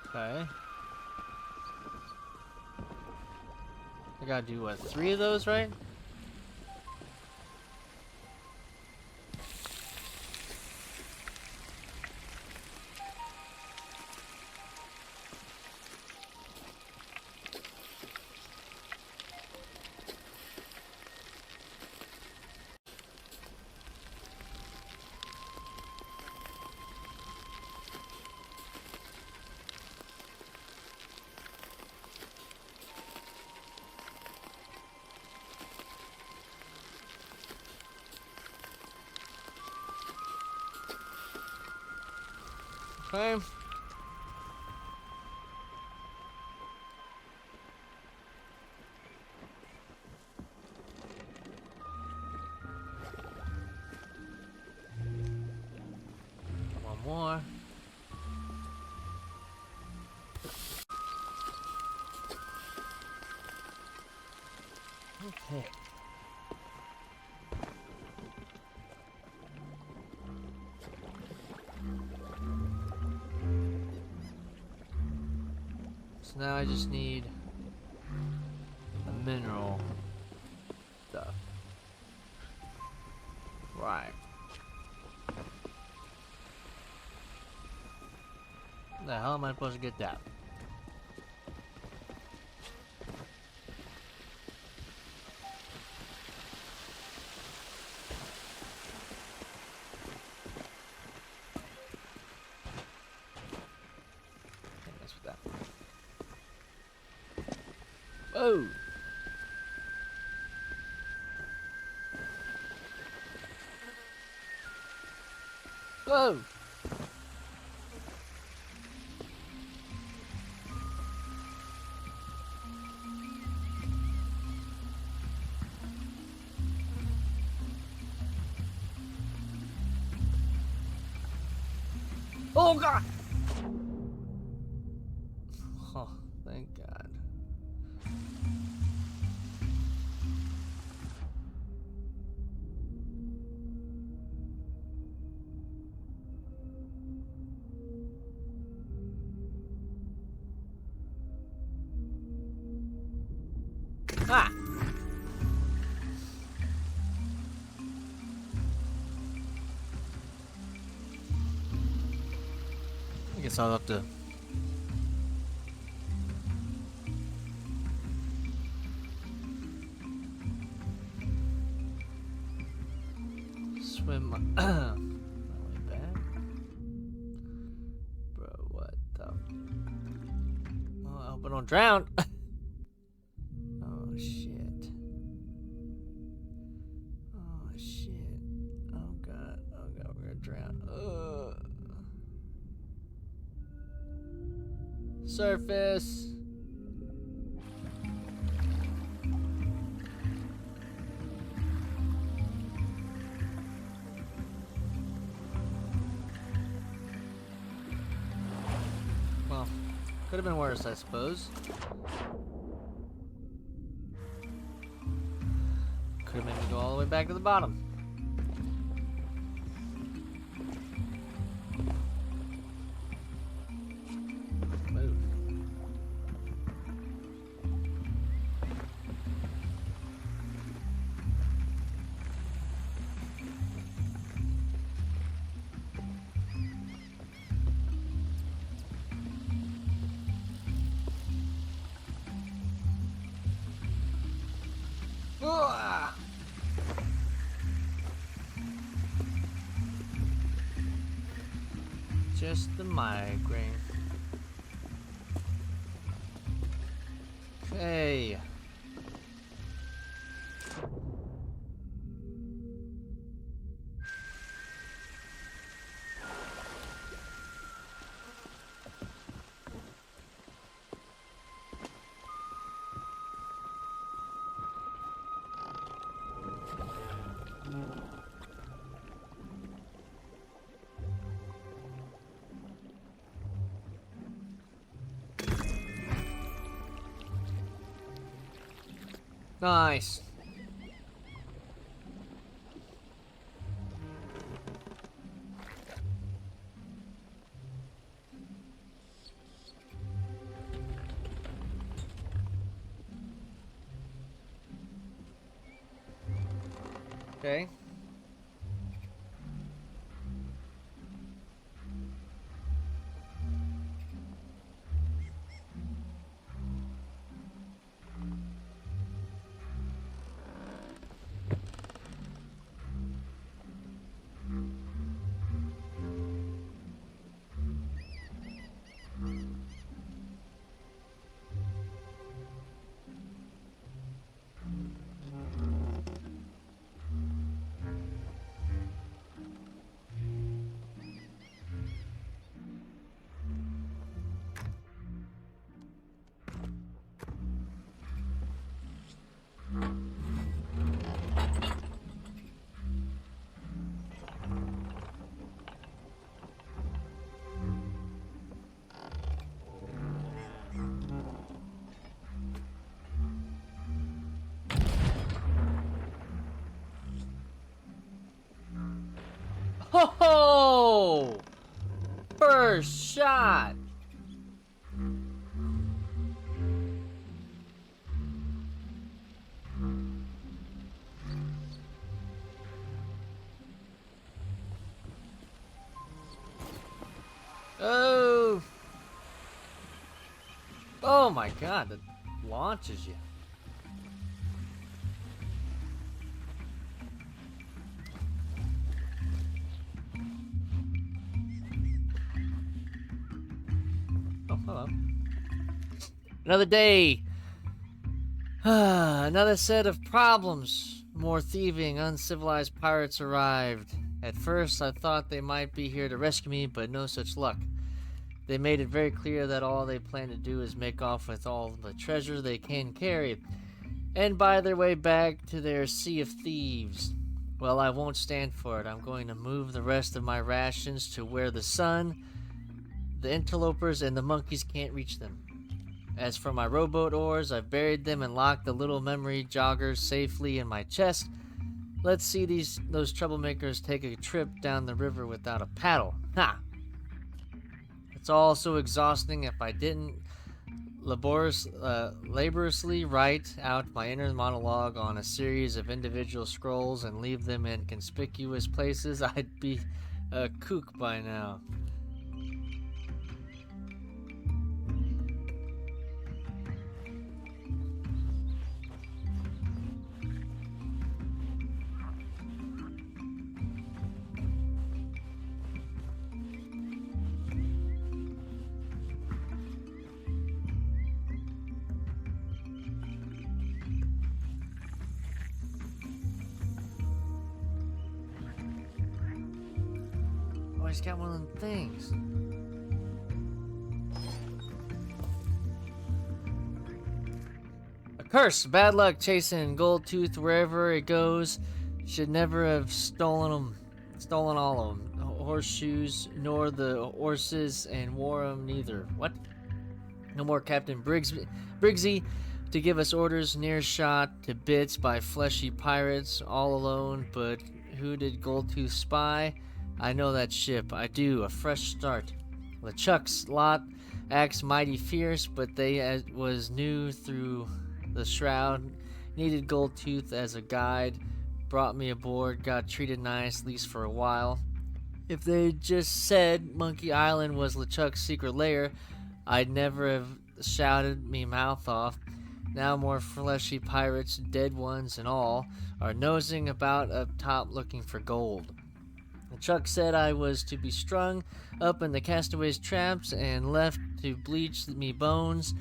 Okay. I gotta do what, 3 of those, right? Okay. One more. Okay. So now I just need the mineral stuff. Right. The hell am I supposed to get that? Can't mess with that. Oh! Whoa! Oh god! Oh, thank god. Ah! I guess I'll have to swim my way back. Bro, what the? Oh, I hope I don't drown. Oh shit. Oh shit. Oh god. Oh god, we're gonna drown. Surface. Well, could have been worse, I suppose. Could have made me go all the way back to the bottom. Move. Ah! Just the migraine. Okay. Nice. Okay. Ho ho! First shot! Oh! Oh my god, it launches you. Oh, hello. Another day. Another set of problems. More thieving, uncivilized pirates arrived. At first, I thought they might be here to rescue me, but no such luck. They made it very clear that all they plan to do is make off with all the treasure they can carry, and buy their way back to their sea of thieves. Well, I won't stand for it. I'm going to move the rest of my rations to where the sun, the interlopers, and the monkeys can't reach them. As for my rowboat oars, I've buried them and locked the little memory joggers safely in my chest. Let's see those troublemakers take a trip down the river without a paddle. Ha! It's all so exhausting if I didn't laboriously write out my inner monologue on a series of individual scrolls and leave them in conspicuous places, I'd be a kook by now. Oh, he's got one of them things. A curse, bad luck chasing Gold Tooth wherever it goes. Should never have stolen all of them. Horseshoes, nor the horses, and wore 'em neither. What? No more Captain Briggsy to give us orders, near shot to bits by fleshy pirates, all alone. But who did Goldtooth spy? I know that ship. I do. A fresh start. LeChuck's lot acts mighty fierce, but they was new through the shroud. Needed Goldtooth as a guide. Brought me aboard. Got treated nice, at least for a while. If they just said Monkey Island was LeChuck's secret lair, I'd never have shouted me mouth off. Now more fleshy pirates, dead ones and all, are nosing about up top looking for gold. Chuck said I was to be strung up in the castaways' traps and left to bleach me bones.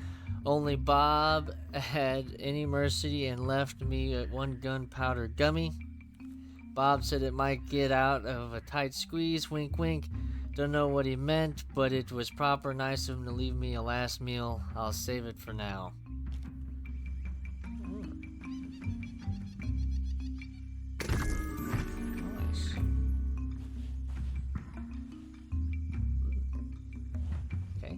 Only Bob had any mercy and left me at one gunpowder gummy. Bob said it might get out of a tight squeeze, wink wink. Don't know what he meant, but it was proper nice of him to leave me a last meal. I'll save it for now. Nice. Okay.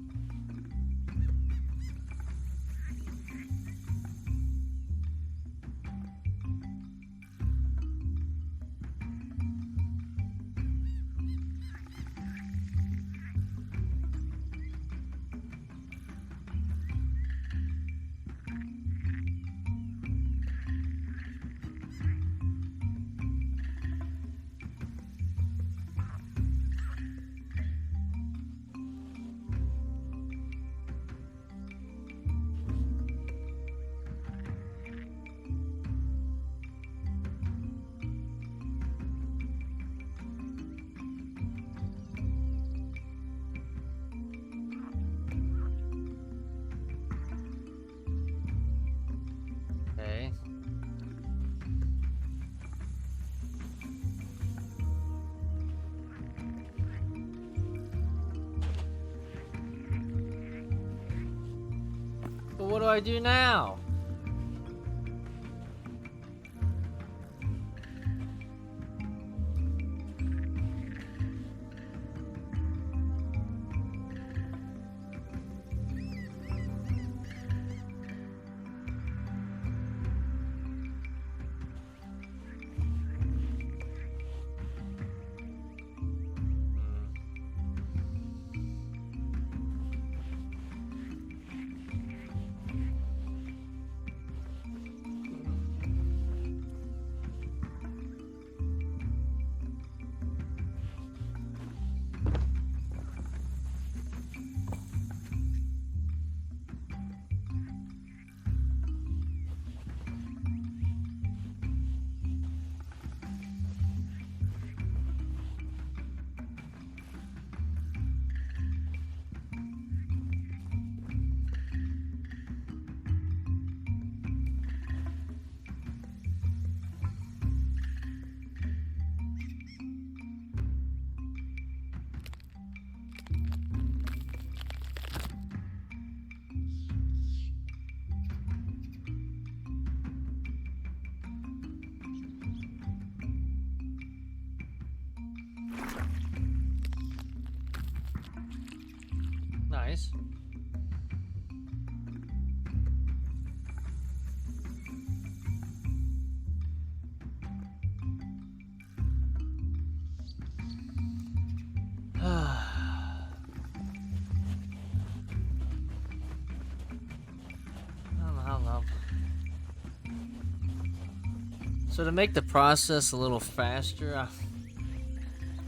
what do I do now? Nice. I don't know. So to make the process a little faster,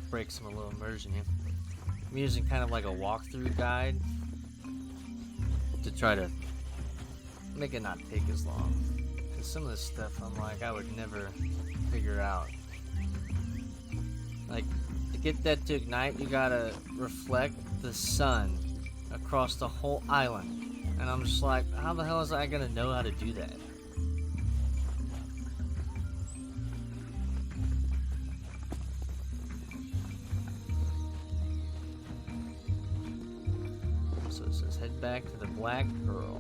break some a little immersion here. I'm using kind of like a walkthrough guide to try to make it not take as long. Because some of this stuff I'm like, I would never figure out. Like, to get that to ignite, you gotta reflect the sun across the whole island. And I'm just like, how the hell is I gonna know how to do that? So it says head back to the Black Pearl.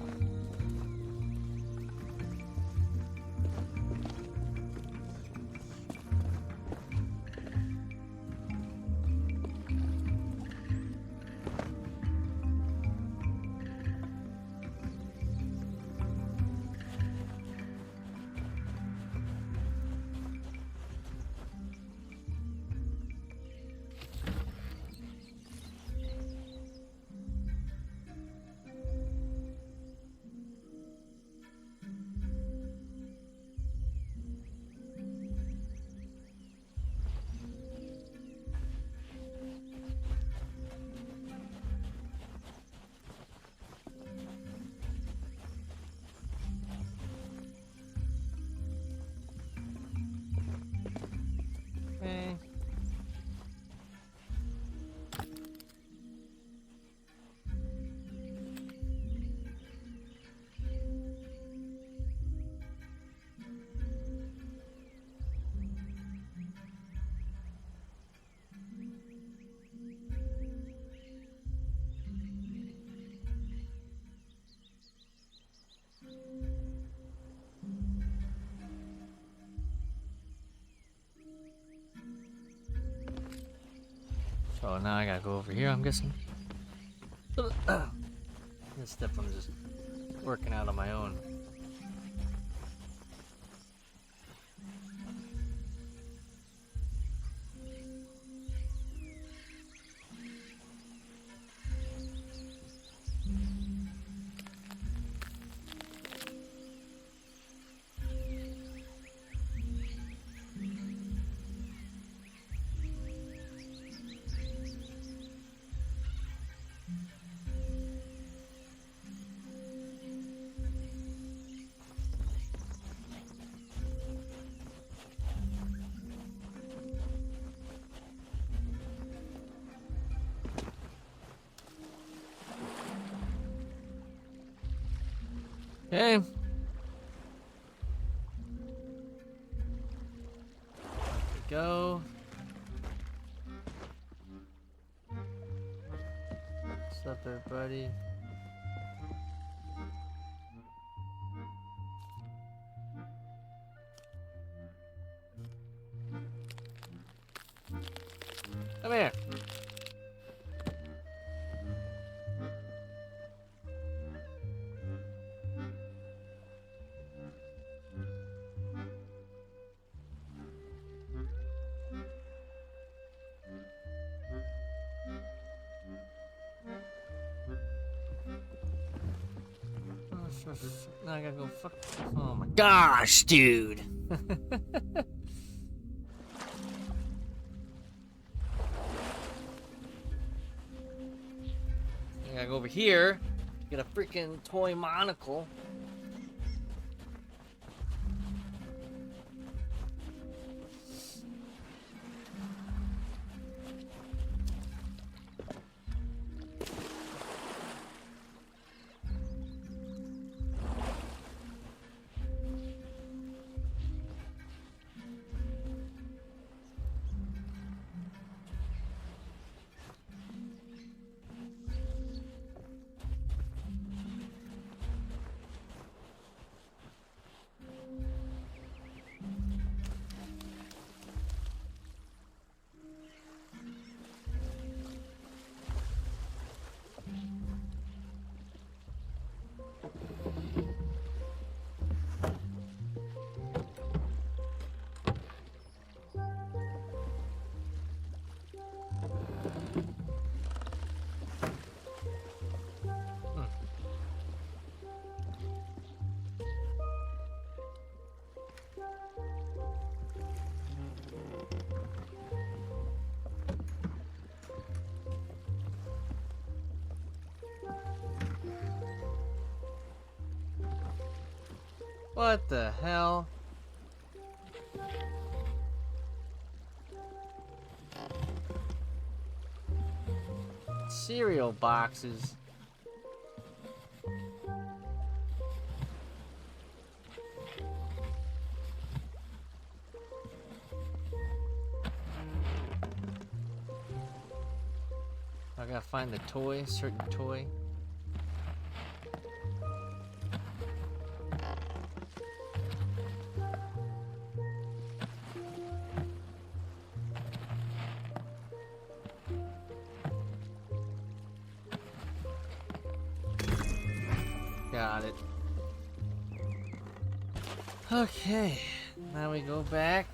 Okay. So now I gotta go over here, I'm guessing. This stuff I'm just working out on my own. Okay. Go. What's up, everybody? Now I gotta go fuck. Oh my gosh, dude. I gotta go over here, get a freaking toy monocle. What the hell? Cereal boxes. I gotta find the toy, certain toy. Got it. Okay, now we go back.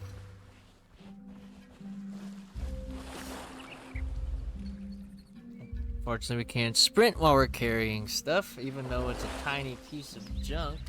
Fortunately, we can't sprint while we're carrying stuff, even though it's a tiny piece of junk.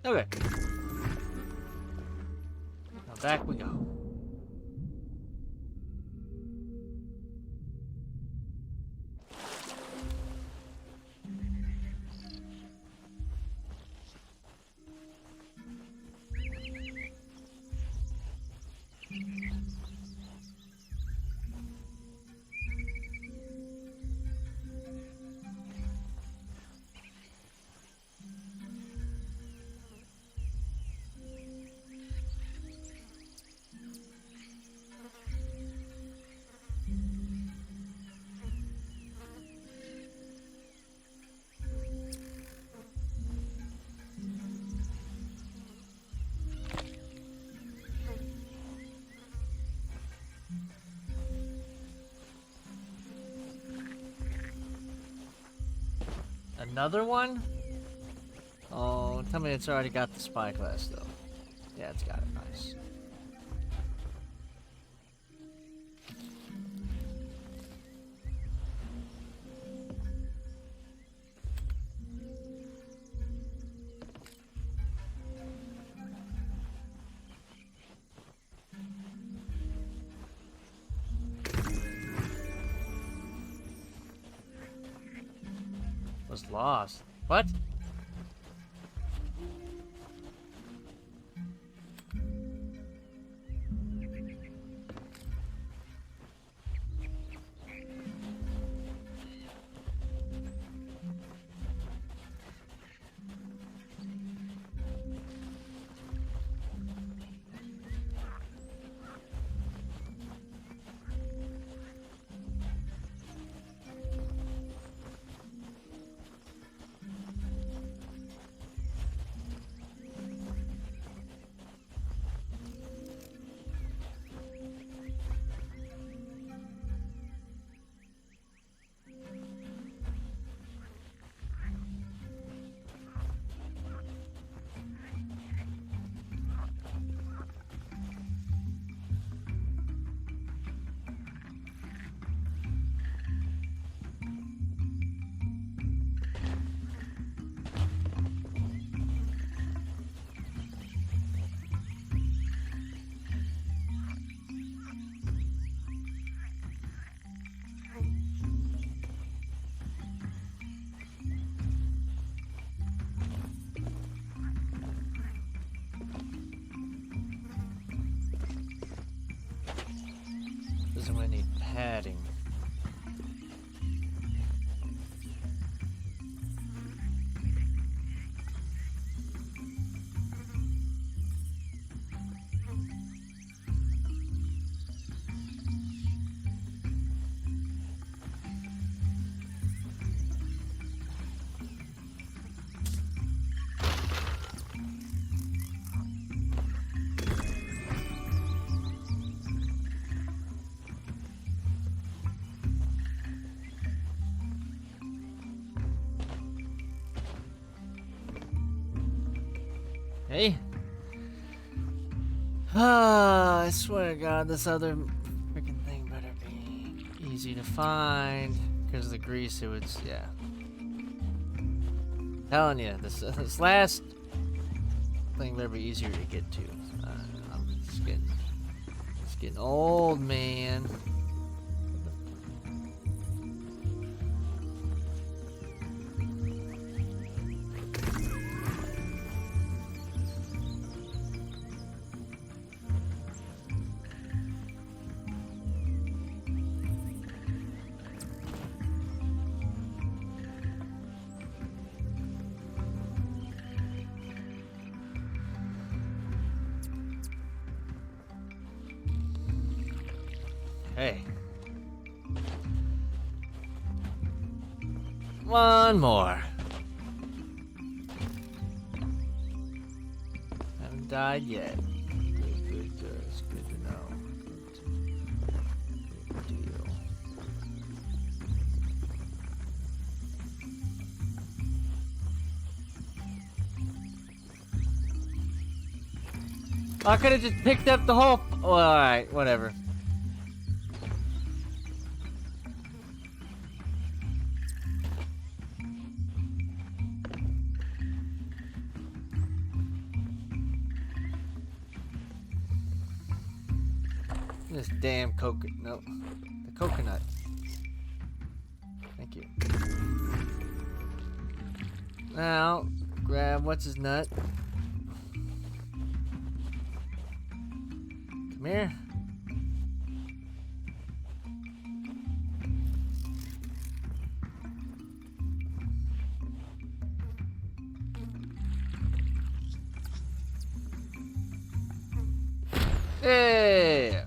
Okay. Now back we go. Another one? Oh, tell me it's already got the spyglass though. Yeah, it's got it. Nice. Was lost. What? I'm gonna need padding. Hey. Ah, I swear to God, this other freaking thing better be easy to find. Because of the grease, it would, yeah. Telling you, this last thing better be easier to get to. It's getting old, man. Hey. One more. Haven't died yet. Good. It's good to know. Good deal. I could have just picked up the whole. Well, alright, whatever. This damn coconut. No. The coconut. Thank you. Now, grab what's his nut. Come here. Hey!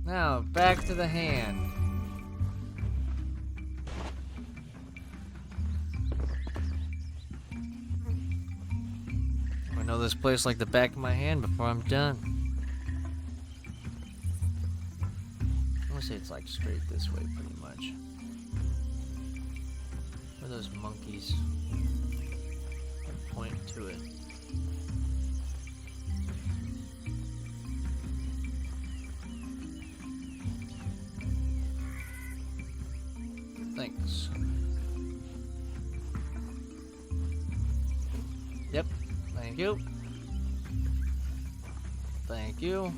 Now, back to the hand. I know this place like the back of my hand before I'm done. I want to say it's like straight this way, pretty much. Where are those monkeys? Point to it. Thanks. Yep. Thank you. Thank you.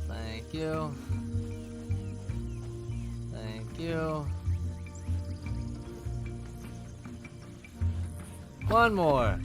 Thank you. Thank you. One more.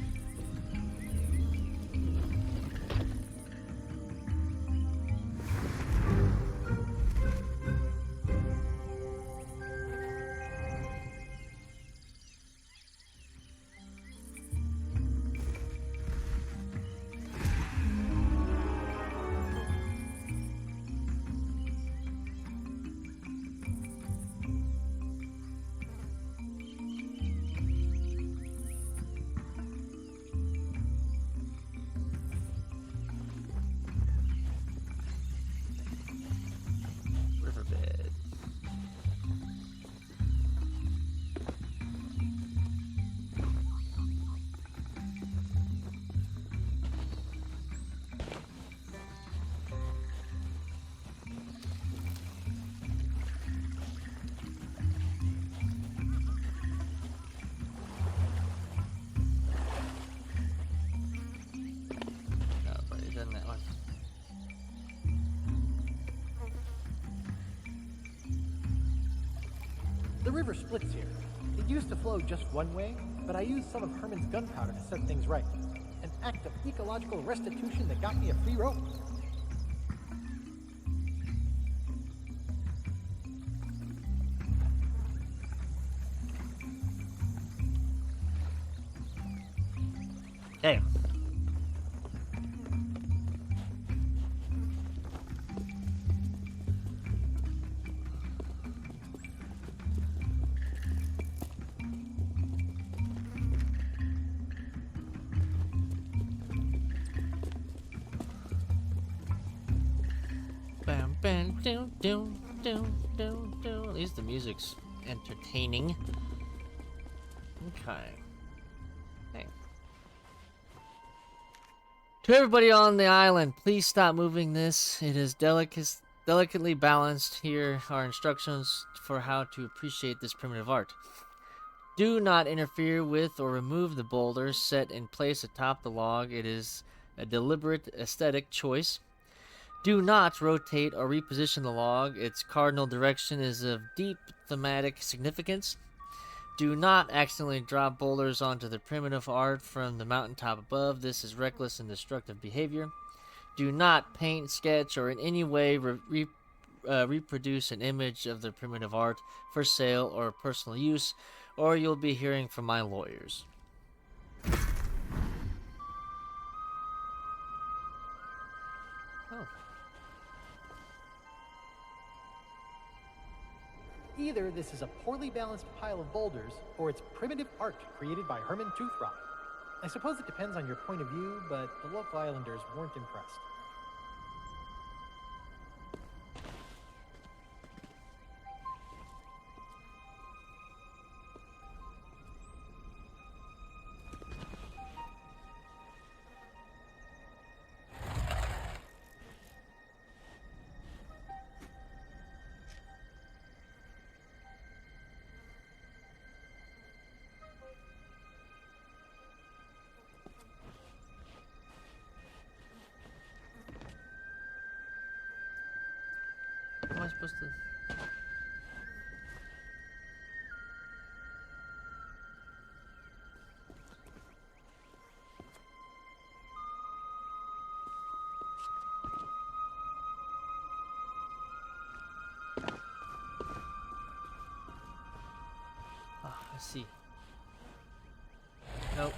river splits here. It used to flow just one way, but I used some of Herman's gunpowder to set things right. An act of ecological restitution that got me a free rope. Hey. Bam, bam, doom, doom, doom, doom, doom. At least the music's entertaining. Okay. Hey. To everybody on the island, please stop moving this. It is delicately balanced. Here are instructions for how to appreciate this primitive art. Do not interfere with or remove the boulders set in place atop the log. It is a deliberate aesthetic choice. Do not rotate or reposition the log. Its cardinal direction is of deep thematic significance. Do not accidentally drop boulders onto the primitive art from the mountaintop above. This is reckless and destructive behavior. Do not paint, sketch, or in any way reproduce an image of the primitive art for sale or personal use, or you'll be hearing from my lawyers. Oh. Either this is a poorly balanced pile of boulders, or it's primitive art created by Herman Toothrot. I suppose it depends on your point of view, but the local islanders weren't impressed. How am I supposed to... Ah, I see. Nope.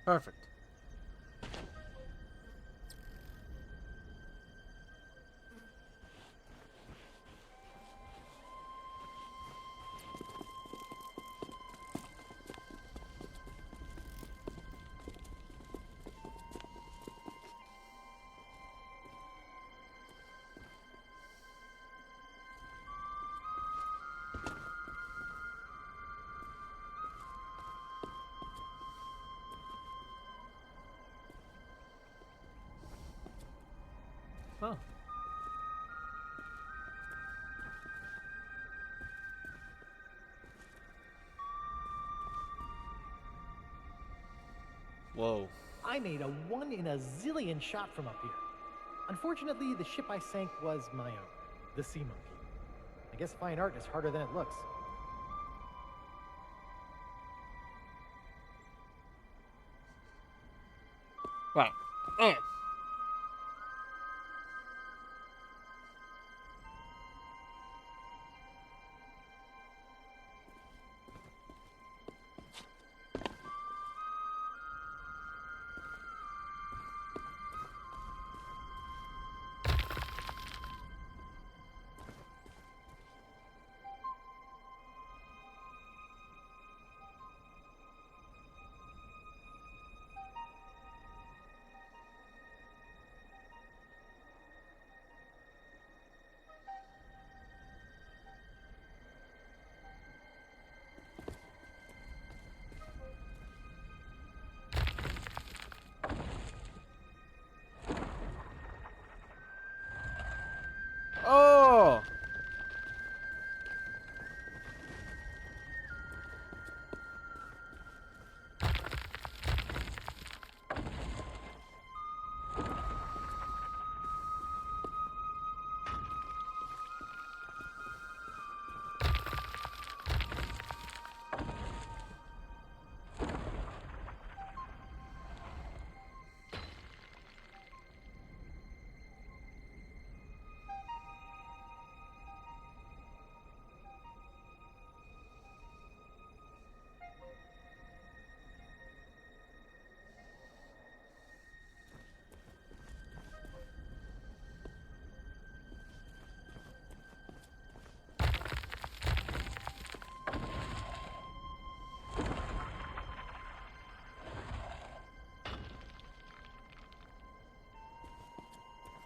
Perfect. Oh. Whoa. I made a 1 in a zillion shot from up here. Unfortunately, the ship I sank was my own, the Sea Monkey. I guess fine art is harder than it looks. Right. Mm.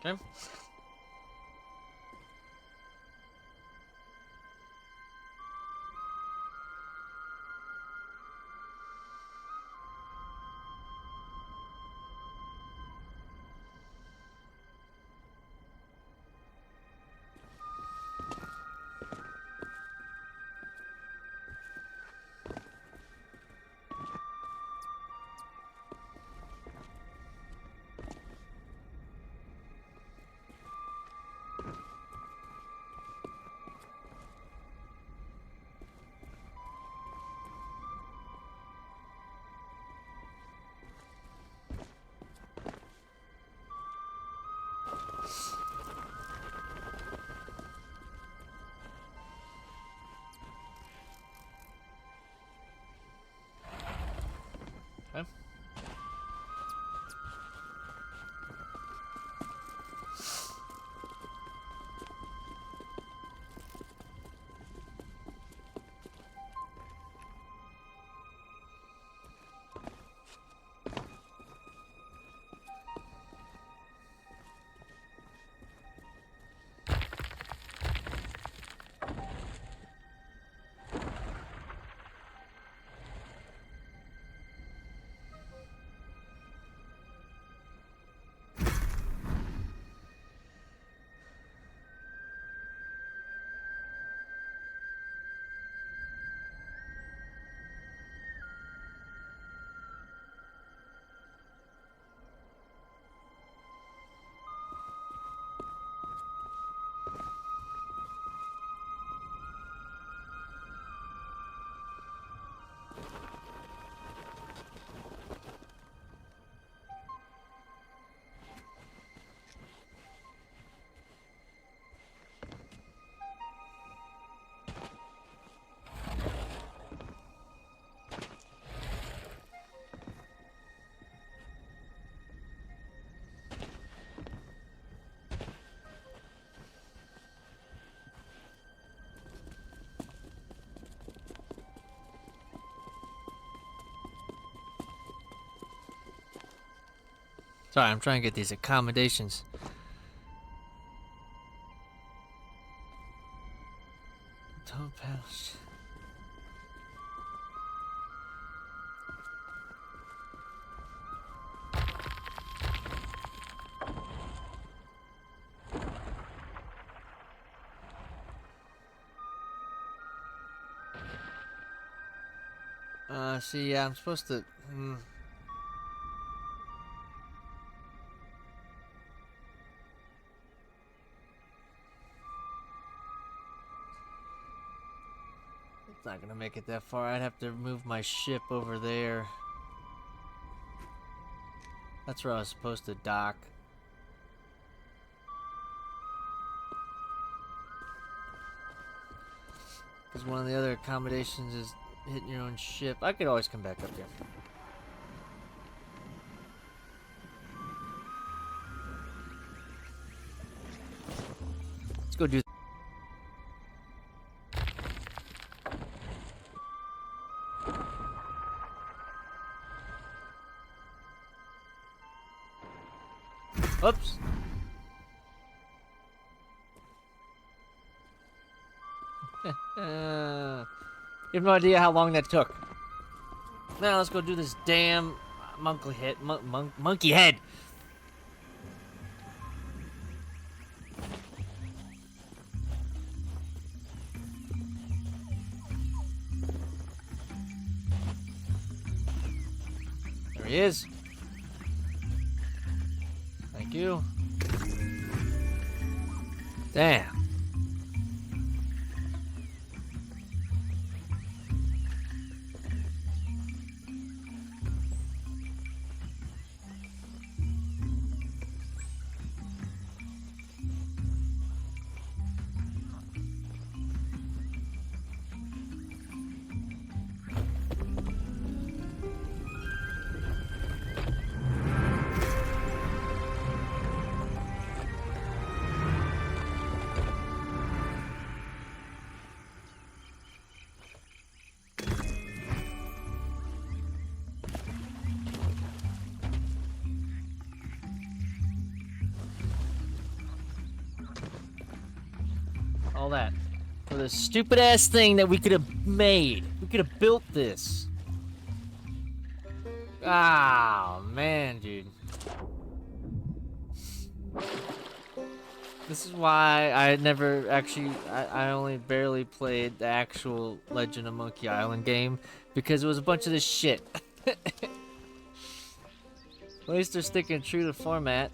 Okay. Okay. Sorry, I'm trying to get these accommodations. Toad pouch. See, yeah, I'm supposed to. It's not gonna make it that far. I'd have to move my ship over there. That's where I was supposed to dock. Because one of the other accommodations is hitting your own ship. I could always come back up here. Let's go do. Oops. You have no idea how long that took. Now let's go do this damn monkey head. Monkey head. There he is. Thank you. Damn. that. For this stupid ass thing that we could have made. We could have built this. Ah, man, dude. This is why I never actually, I only barely played the actual Legend of Monkey Island game, because it was a bunch of this shit. At least they're sticking true to format.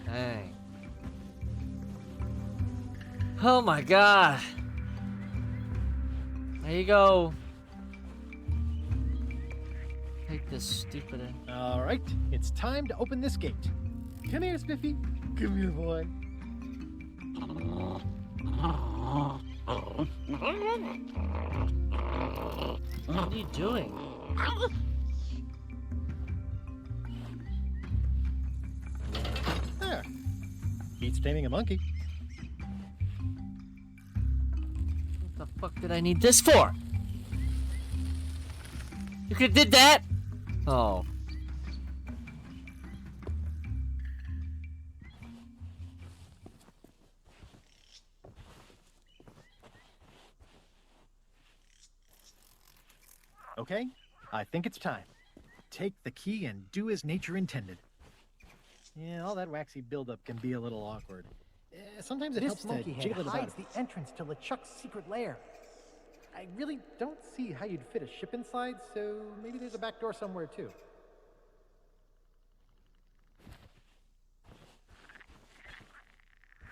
Dang. Oh my god. There you go. Take this stupid. All right, it's time to open this gate. Come here, Spiffy. Come here, boy. What are you doing? There. Beats taming a monkey. What the fuck did I need this for? You could have did that? Oh. Okay, I think it's time. Take the key and do as nature intended. Yeah, all that waxy buildup can be a little awkward. Sometimes it helps to jiggle it about. The entrance to LeChuck's secret lair. I really don't see how you'd fit a ship inside, so maybe there's a back door somewhere too.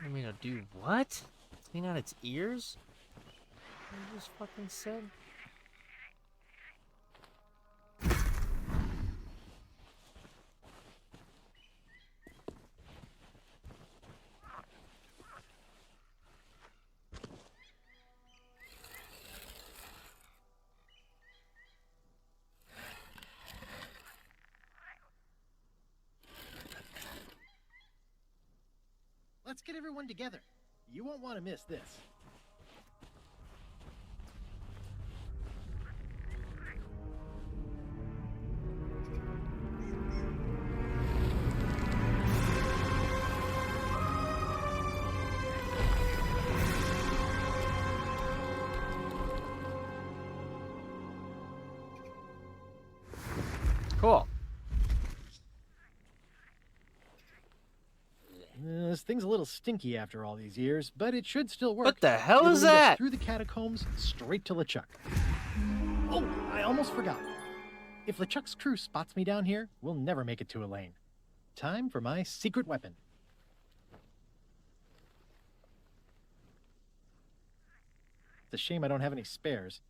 I mean, do what? Clean out its ears? What you just fucking said? Let's get everyone together. You won't want to miss this. Cool. This thing's a little stinky after all these years, but it should still work. What the hell It'll is lead us that? Through the catacombs, straight to LeChuck. Oh, I almost forgot. If LeChuck's crew spots me down here, we'll never make it to Elaine. Time for my secret weapon. It's a shame I don't have any spares.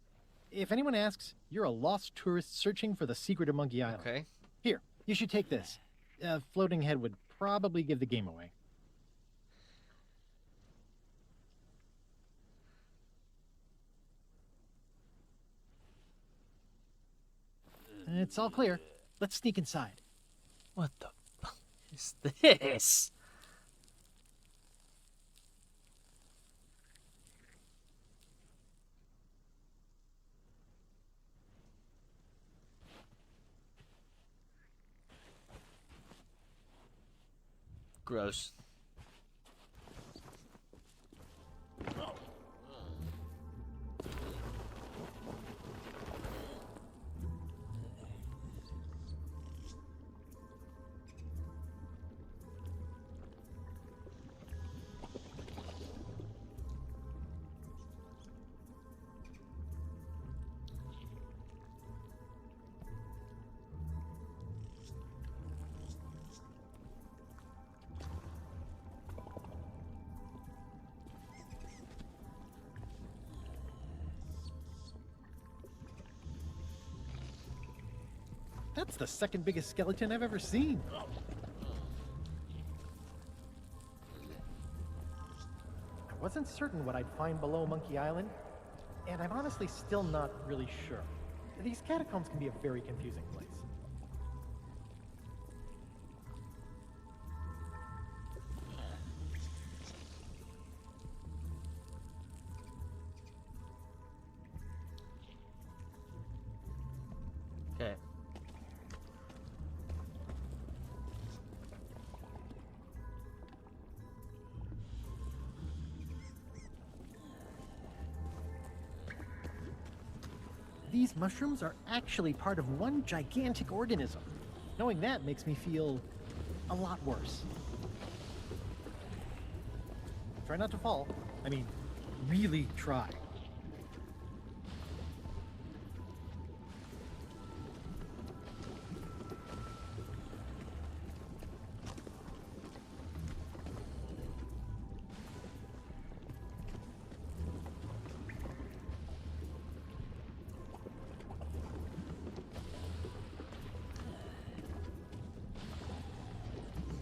If anyone asks, you're a lost tourist searching for the secret of Monkey Island. Okay. Here, you should take this. A floating head would probably give the game away. It's all clear. Let's sneak inside. What the fuck is this? Gross. That's the second biggest skeleton I've ever seen. I was wasn't certain what I'd find below Monkey Island, and I'm honestly still not really sure. These catacombs can be a very confusing place. Okay. These mushrooms are actually part of one gigantic organism. Knowing that makes me feel a lot worse. Try not to fall. I mean, really try.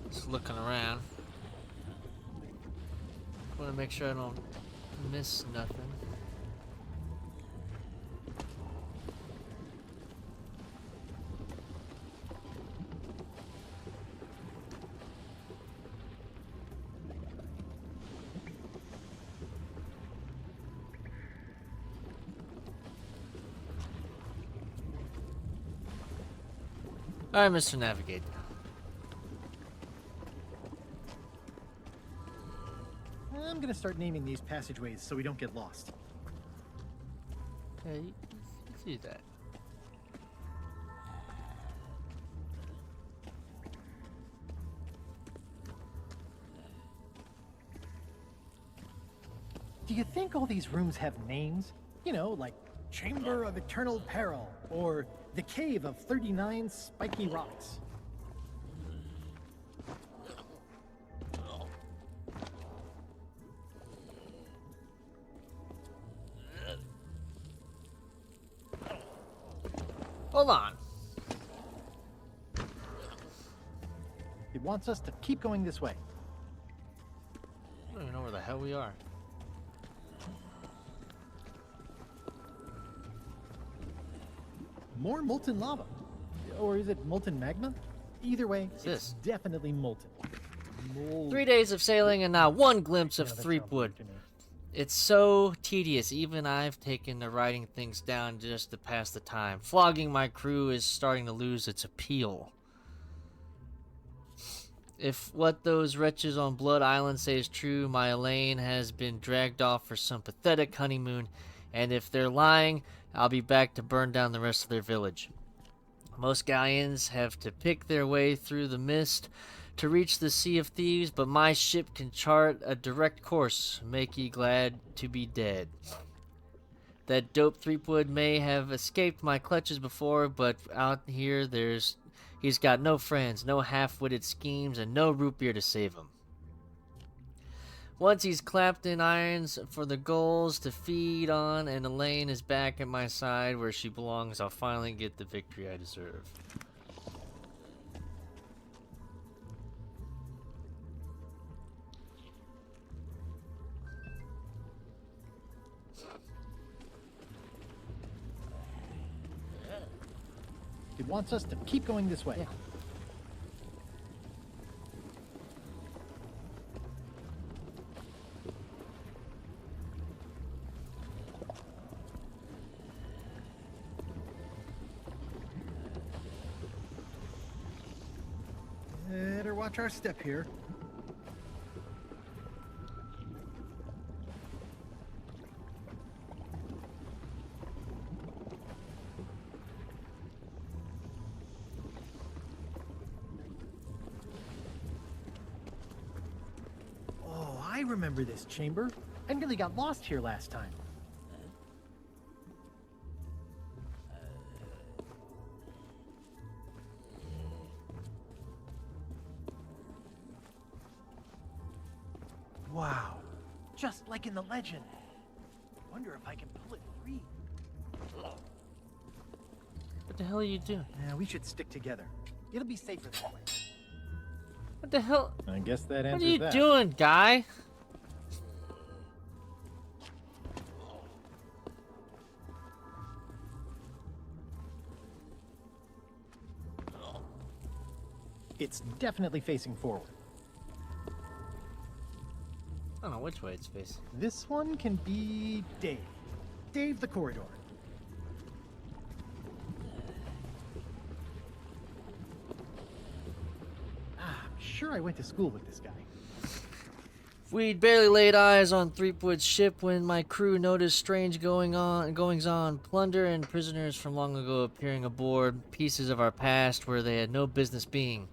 Just looking around. Want to make sure I don't miss nothing. All right, Mr. Navigator. I'm gonna start naming these passageways so we don't get lost. Yeah, you do that. Do you think all these rooms have names? You know, like Chamber of Eternal Peril, or the Cave of 39 Spiky Rocks. Hold on. It wants us to keep going this way. I don't even know where the hell we are. More molten lava. Or is it molten magma? Either way, What's it's this? definitely molten. 3 days of sailing and not one glimpse of Yeah, that sounds Threepwood. weird to me. It's so tedious. Even I've taken to writing things down just to pass the time. Flogging my crew is starting to lose its appeal. If what those wretches on Blood Island say is true, my Elaine has been dragged off for some pathetic honeymoon, and if they're lying, I'll be back to burn down the rest of their village. Most galleons have to pick their way through the mist to reach the Sea of Thieves, but my ship can chart a direct course. Make ye glad to be dead. That dope Threepwood may have escaped my clutches before, but out here he's got no friends, no half-witted schemes, and no root beer to save him. Once he's clapped in irons for the goals to feed on, and Elaine is back at my side where she belongs, I'll finally get the victory I deserve. It wants us to keep going this way. Yeah. Better watch our step here. Oh, I remember this chamber. I nearly got lost here last time. Wow, just like in the legend. Wonder if I can pull it free. What the hell are you doing? Yeah, we should stick together. It'll be safer that way. What the hell? I guess that What answers are you that. doing, guy? It's definitely facing forward. I don't know which way it's facing. This one can be Dave. Dave the corridor. I'm sure I went to school with this guy. We'd barely laid eyes on Threepwood's ship when my crew noticed strange goings on, plunder and prisoners from long ago appearing aboard, pieces of our past where they had no business being.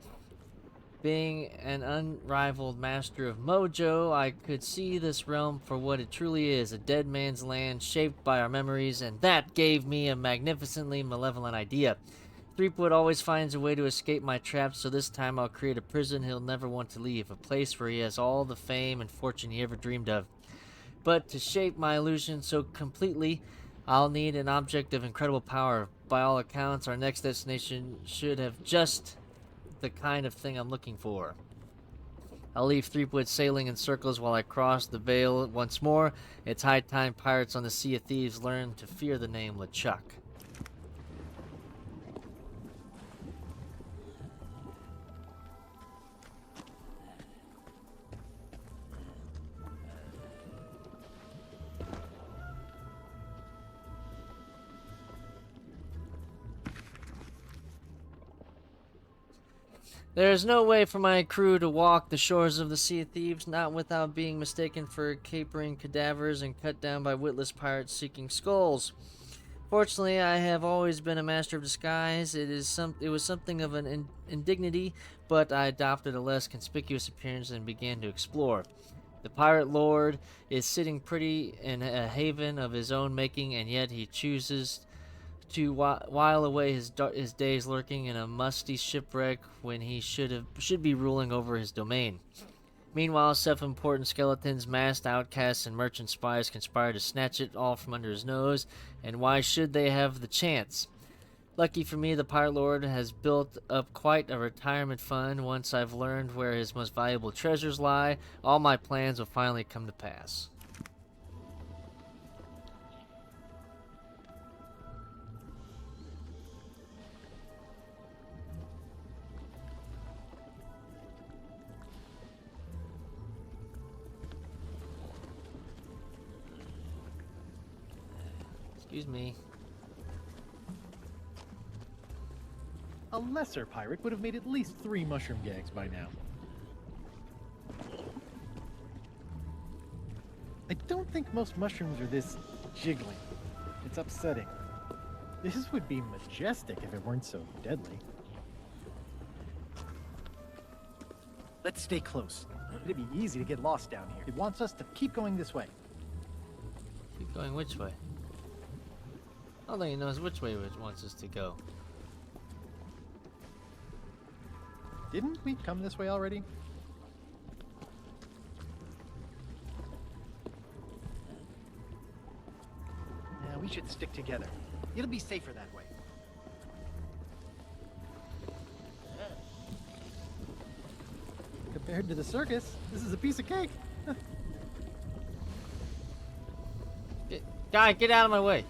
Being an unrivaled master of mojo, I could see this realm for what it truly is, a dead man's land shaped by our memories, and that gave me a magnificently malevolent idea. Threepwood always finds a way to escape my traps, so this time I'll create a prison he'll never want to leave, a place where he has all the fame and fortune he ever dreamed of. But to shape my illusion so completely, I'll need an object of incredible power. By all accounts, our next destination should have just the kind of thing I'm looking for. I'll leave Threepwood sailing in circles while I cross the veil once more. It's high time pirates on the Sea of Thieves learn to fear the name LeChuck. There is no way for my crew to walk the shores of the Sea of Thieves, not without being mistaken for capering cadavers and cut down by witless pirates seeking skulls. Fortunately, I have always been a master of disguise. It was something of an indignity, but I adopted a less conspicuous appearance and began to explore. The pirate lord is sitting pretty in a haven of his own making, and yet he chooses to while away his days lurking in a musty shipwreck when he should be ruling over his domain. Meanwhile, self-important skeletons, masked outcasts, and merchant spies conspire to snatch it all from under his nose, and why should they have the chance? Lucky for me, the pirate lord has built up quite a retirement fund. Once I've learned where his most valuable treasures lie, all my plans will finally come to pass. Excuse me. A lesser pirate would have made at least 3 mushroom gags by now. I don't think most mushrooms are this jiggly. It's upsetting. This would be majestic if it weren't so deadly. Let's stay close. It'd be easy to get lost down here. It wants us to keep going this way. Keep going which way? I don't think he knows which way it wants us to go. Didn't we come this way already? Yeah, we should stick together. It'll be safer that way. Compared to the circus, this is a piece of cake. Guy, get out of my way.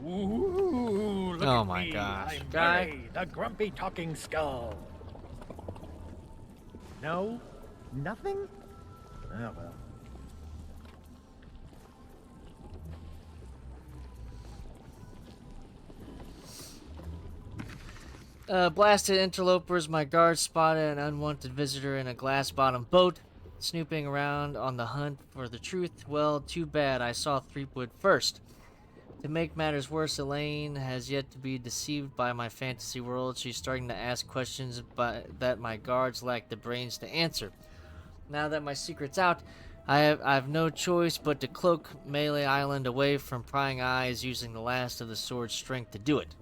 Ooh, look Oh at my me. gosh, I'm guy. Murray, the grumpy talking skull. No? Nothing? Oh well. Blasted interlopers, my guards spotted an unwanted visitor in a glass-bottomed boat, snooping around on the hunt for the truth. Well, too bad I saw Threepwood first. To make matters worse, Elaine has yet to be deceived by my fantasy world. She's starting to ask questions that my guards lack the brains to answer. Now that my secret's out, I have no choice but to cloak Melee Island away from prying eyes, using the last of the sword's strength to do it.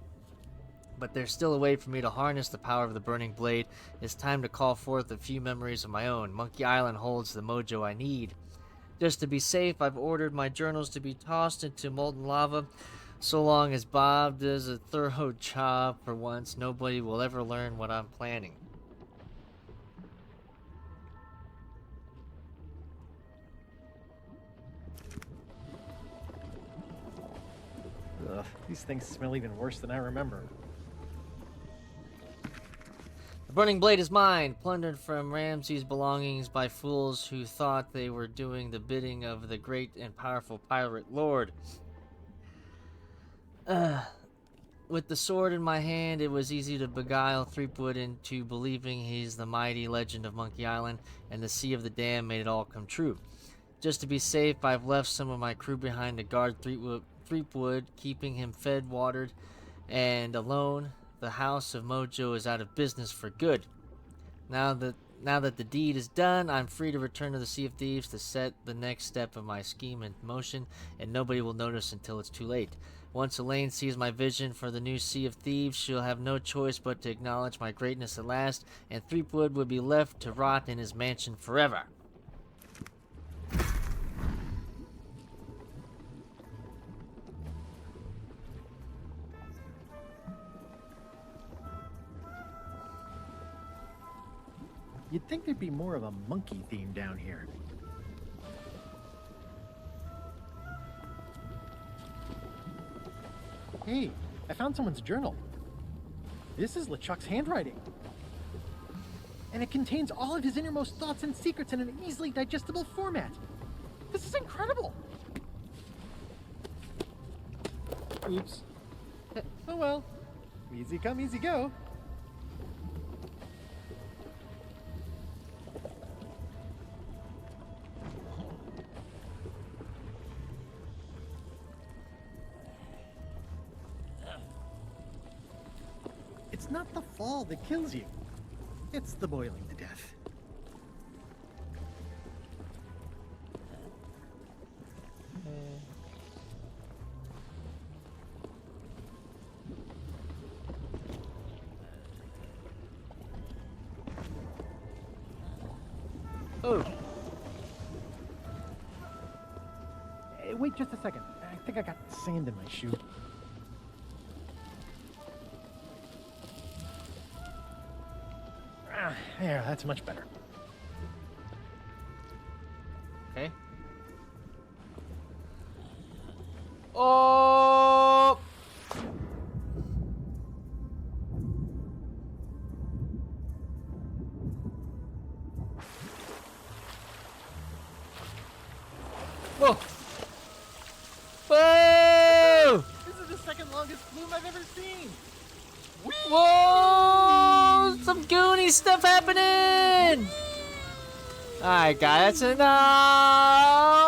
But there's still a way for me to harness the power of the burning blade. It's time to call forth a few memories of my own. Monkey Island holds the mojo I need. Just to be safe, I've ordered my journals to be tossed into molten lava. So long as Bob does a thorough job for once, nobody will ever learn what I'm planning. Ugh, these things smell even worse than I remember. The burning blade is mine, plundered from Ramsay's belongings by fools who thought they were doing the bidding of the great and powerful pirate lord. With the sword in my hand, it was easy to beguile Threepwood into believing he's the mighty legend of Monkey Island, and the Sea of the Damned made it all come true. Just to be safe, I've left some of my crew behind to guard Threepwood, keeping him fed, watered, and alone. The House of Mojo is out of business for good. Now that the deed is done, I'm free to return to the Sea of Thieves to set the next step of my scheme in motion, and nobody will notice until it's too late. Once Elaine sees my vision for the new Sea of Thieves, she'll have no choice but to acknowledge my greatness at last, and Threepwood will be left to rot in his mansion forever. You'd think there'd be more of a monkey theme down here. Hey, I found someone's journal. This is LeChuck's handwriting. And it contains all of his innermost thoughts and secrets in an easily digestible format. This is incredible! Oops. Oh well. Easy come, easy go. It's not the fall that kills you. It's the boiling to death. Oh, Hey, wait just a second. I think I got sand in my shoe. There, that's much better. okay. Oh! Whoa! Whoa! This is the second longest flume I've ever seen. Whoa! Some Goonie stuff happening! Alright, guys, that's enough!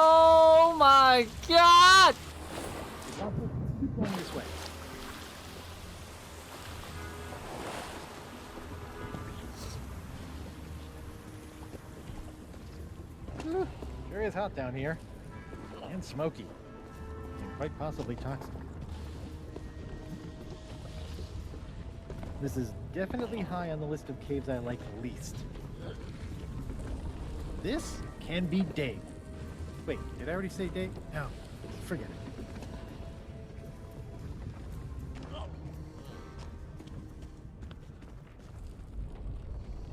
Oh my god! Keep going this way. Whew, sure is hot down here. And smoky. And quite possibly toxic. This is definitely high on the list of caves I like least. This can be Dave. Wait, did I already say Dave? No, forget it.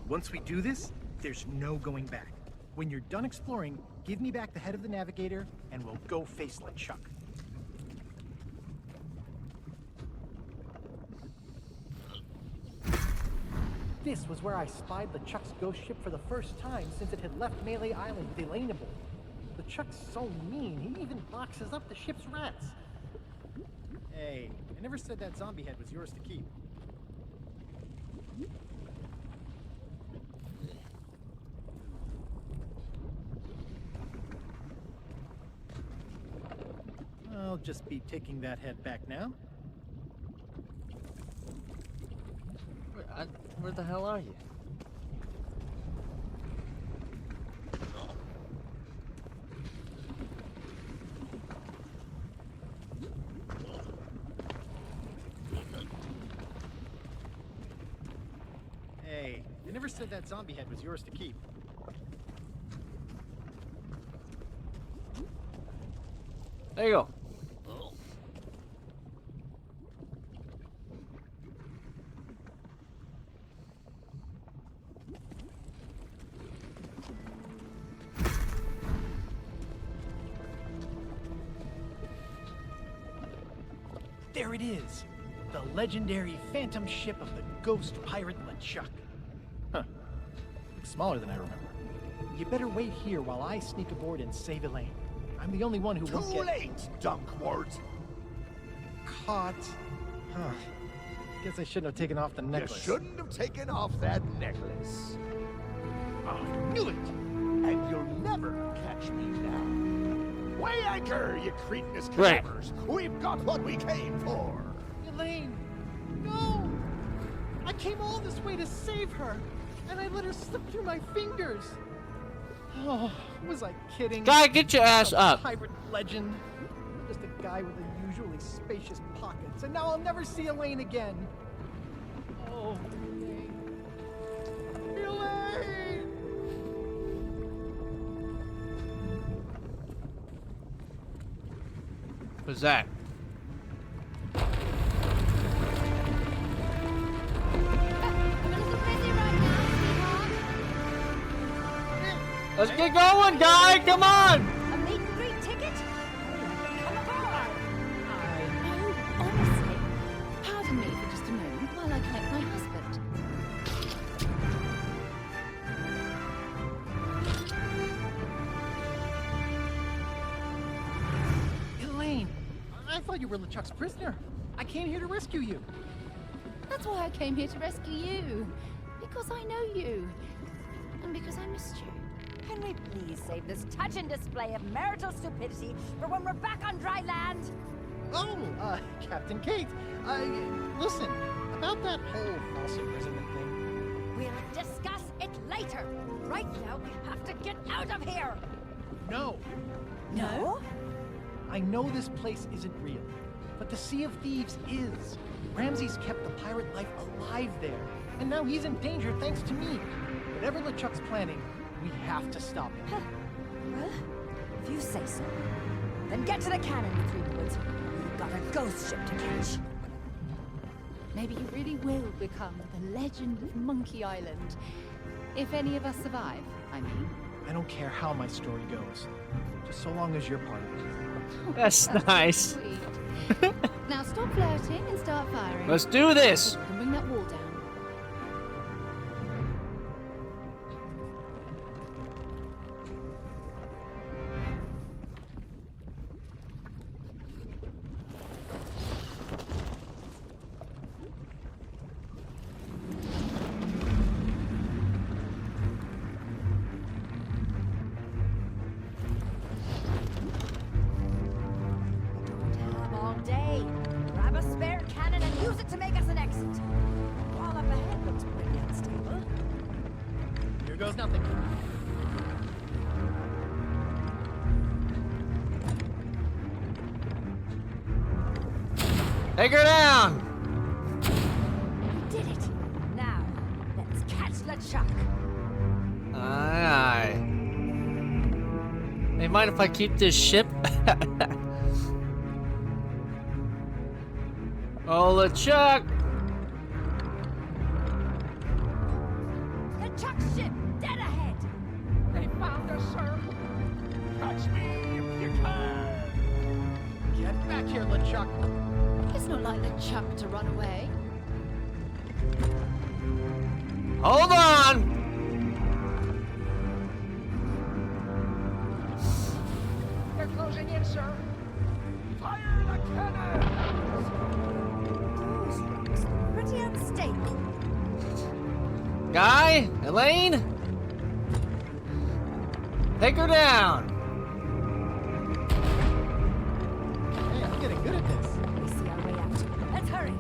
Once we do this, there's no going back. When you're done exploring, give me back the head of the navigator, and we'll go face LeChuck. This was where I spied LeChuck's ghost ship for the first time since it had left Melee Island with Elaine aboard. LeChuck's so mean, he even boxes up the ship's rats. Hey, I never said that zombie head was yours to keep. I'll just be taking that head back now. Where the hell are you? Hey, I never said that zombie head was yours to keep. There you go. There it is. The legendary phantom ship of the ghost pirate LeChuck. Huh. Looks smaller than I remember. You better wait here while I sneak aboard and save Elaine. I'm the only one who won't get... Too late, Dunkwart. Caught. Huh. Guess I shouldn't have taken off the necklace. You shouldn't have taken off that necklace. I knew it! And you'll never catch me now. Weigh anchor, you cretinous Right. cadavers! We've got what we came for! Elaine! No! I came all this way to save her, and I let her slip through my fingers. Oh, was I kidding? Guy, get your ass Some up. pirate legend. Just a guy with unusually spacious pockets, and now I'll never see Elaine again. Oh, Elaine. Elaine! What's that? I'm a little busy right now, sweetheart. Let's get going, guy. Come on. A meet and greet ticket? Come aboard. Oh, honestly. Pardon me for just a moment while I collect my husband. Elaine! I thought you were LeChuck's prisoner. I came here to rescue you. That's why I came here to rescue you. Because I know you. And because I missed you. Can we please save this touching display of marital stupidity for when we're back on dry land? Oh, Captain Kate. Listen, about that whole false imprisonment thing. We'll discuss it later. Right now, we have to get out of here. No. No? I know this place isn't real, but the Sea of Thieves is. Ramsey's kept the pirate life alive there, and now he's in danger thanks to me. Whatever LeChuck's planning, we have to stop him. Well, if you say so. Then get to the cannon, Three Woods. We've got a ghost ship to catch. Maybe you really will become the legend of Monkey Island. If any of us survive, I mean. I don't care how my story goes, just so long as you're part of it. That's nice. Sweet. Now stop flirting and start firing. Let's do this. We can bring that wall down. Don't have all day. Grab a spare cannon and use it to make us an exit. Wall up ahead looks pretty unstable. Here goes nothing. Take her down. We did it. Now, let's catch LeChuck. Aye, aye. Hey, mind if I keep this ship? Oh, LeChuck. LeChuck's ship, dead ahead. They found us, sir. Catch me if you can. Get back here, LeChuck. It's not like LeChuck to run away. Hold on. They're closing in, sir. Fire the cannons! Those rocks look pretty unstable. Guy, Elaine. Take her down. Hey, I'm getting good at this. We see our way out. Let's hurry.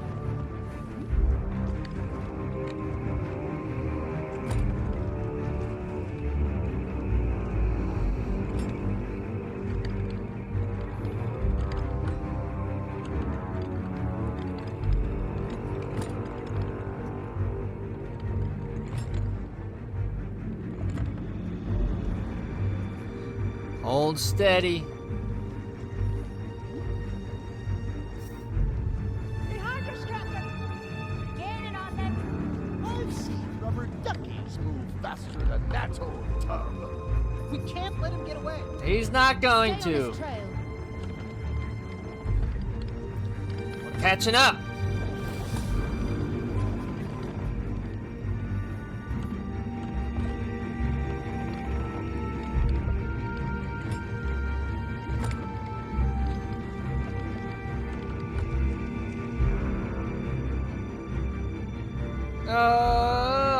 Hold steady. Behind us, Captain. Gaining on them. I've seen rubber duckies move faster than that old tub. We can't let him get away. He's not going Stay on to. this trail. Catching up.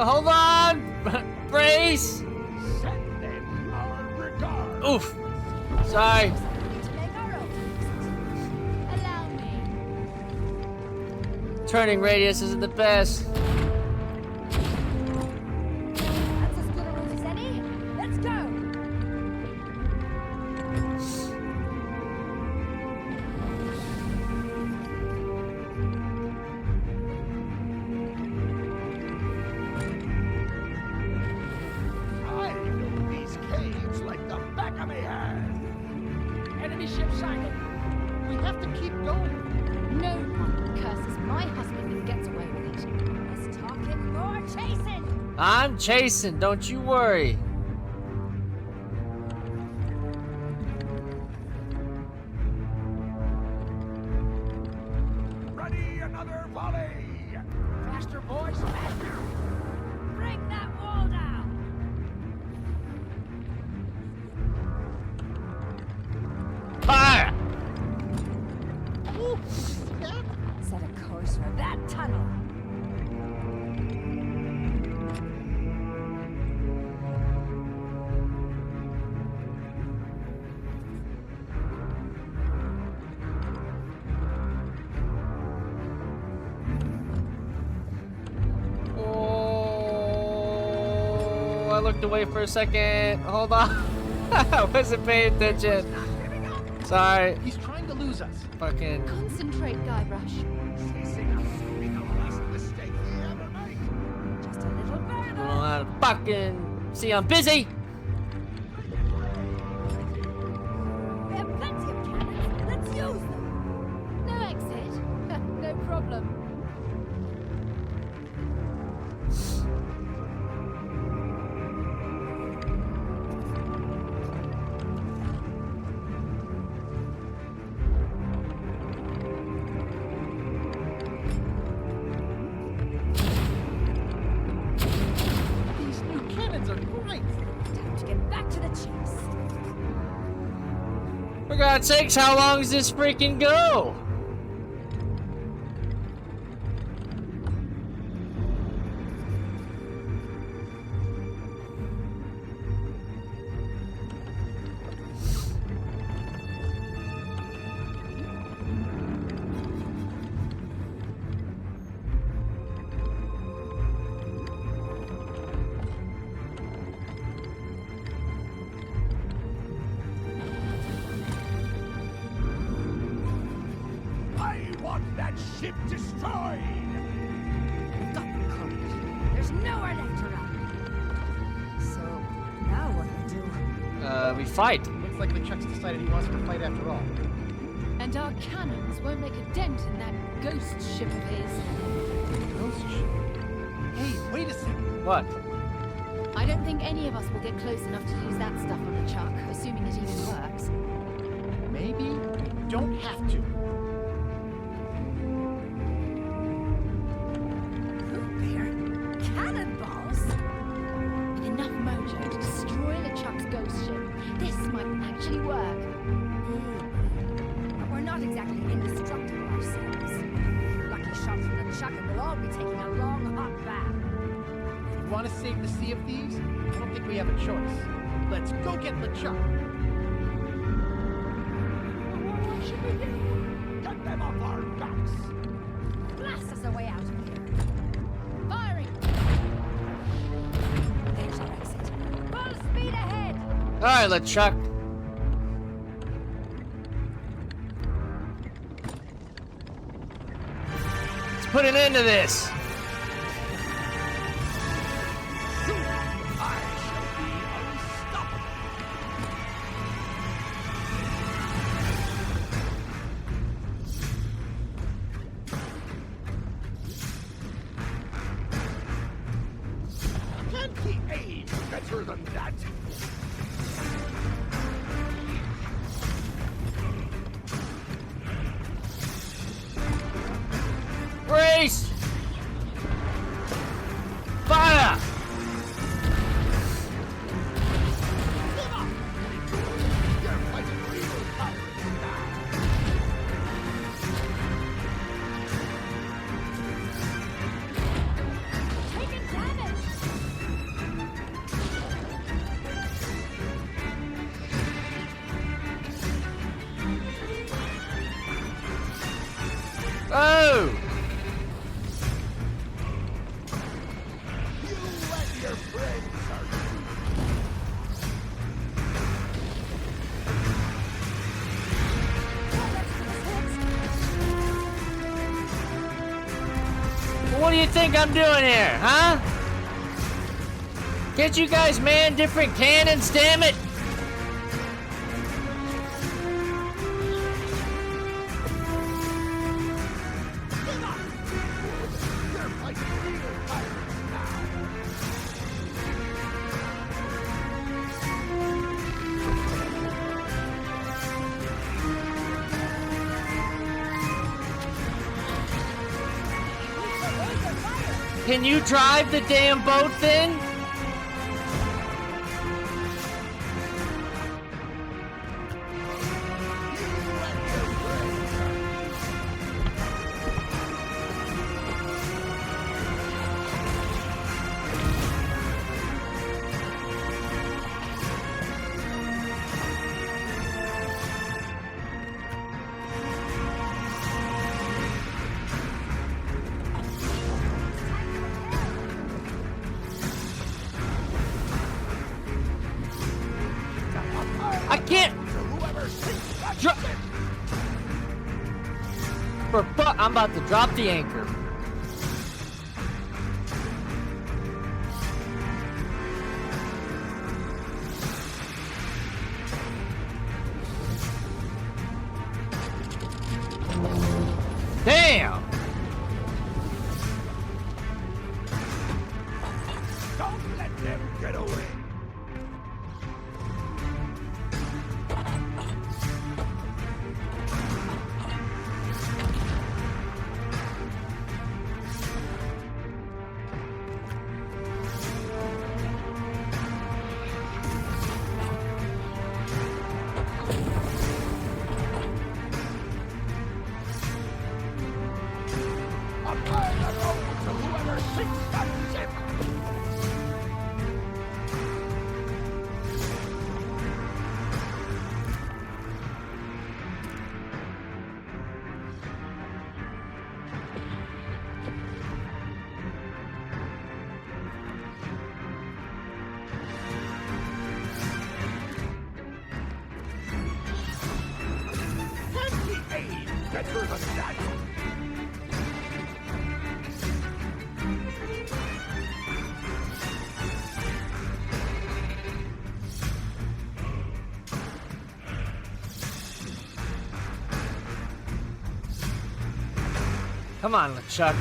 Hold on! Brace! Send them our regards. Oof! Sorry. Something to make our own. Allow me. Turning radius isn't the best. That's as good a route as any. Let's go. I know these caves like the back of my hand. Enemy ship sighted. We have to keep going. No one curses my husband and gets away with it. Less talking, more chasing. I'm chasing, don't you worry. Ready another volley. Faster, boys, faster. Break that wall down. Fire! Ooh, yeah. Set a course for that tunnel. Oh, I looked away for a second. Hold on. I wasn't paying attention. Sorry. He's trying to lose us. Fucking. Concentrate, Guybrush. Chasing us will be the last mistake we ever make. Just a little further. Don't know how to fucking. See, I'm busy. We have plenty of cannons. Let's use them. No exit. No problem. These new cannons are great. Time to get back to the chase. For God's sakes, how long does this freaking go? I want that ship destroyed. We've got them covered. There's nowhere left to run. So, now what do we do? We fight. Looks like LeChuck's decided he wants to fight after all. And our cannons won't make a dent in that ghost ship of his. Ghost ship. Hey, wait a second. What? I don't think any of us will get close enough to use that stuff on the Chuck, assuming it even works. Maybe we don't have to. Root beer? Cannonballs? With enough mojo to destroy LeChuck's ghost ship, this might actually work. But we're not exactly indestructible ourselves. Lucky shots from the chuck and we'll all be taking a long, hot bath. If we want to save the Sea of Thieves, I don't think we have a choice. Let's go get LeChuck. What should we do? Get them off our backs. Blast us a way out of here. Firing! There's our exit. Full speed ahead! Alright, LeChuck. Let's put an end to this. Soon I shall be unstoppable. Can't he aim better than that? face! Fire! You're fighting real pirates now. Taking damage! Oh! You and your friends are What do you think I'm doing here, huh? Can't you guys man different cannons, damn it? You're fighting real pirates now. Can you drive the damn boat then? I can't. I'm about to drop the anchor. Damn! Don't let them get away. A pilot over to whoever sinks that ship. Anti-aim better than that. Come on, LeChuck.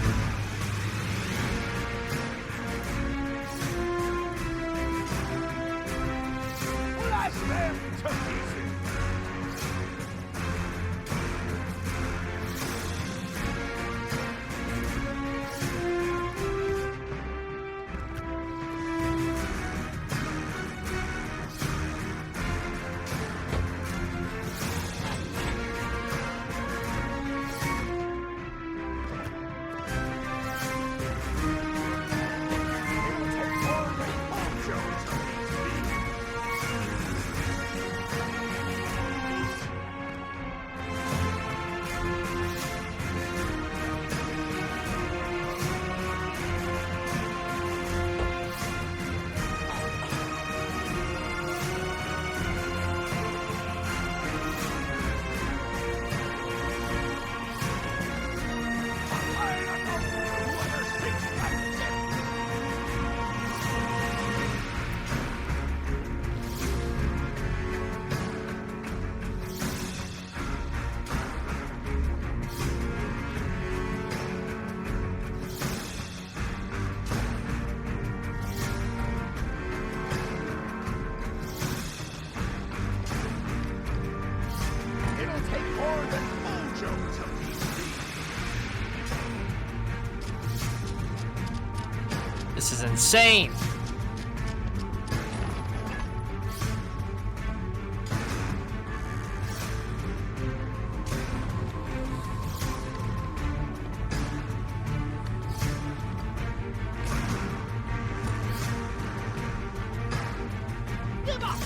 Blast them to pieces. This is insane. Give up!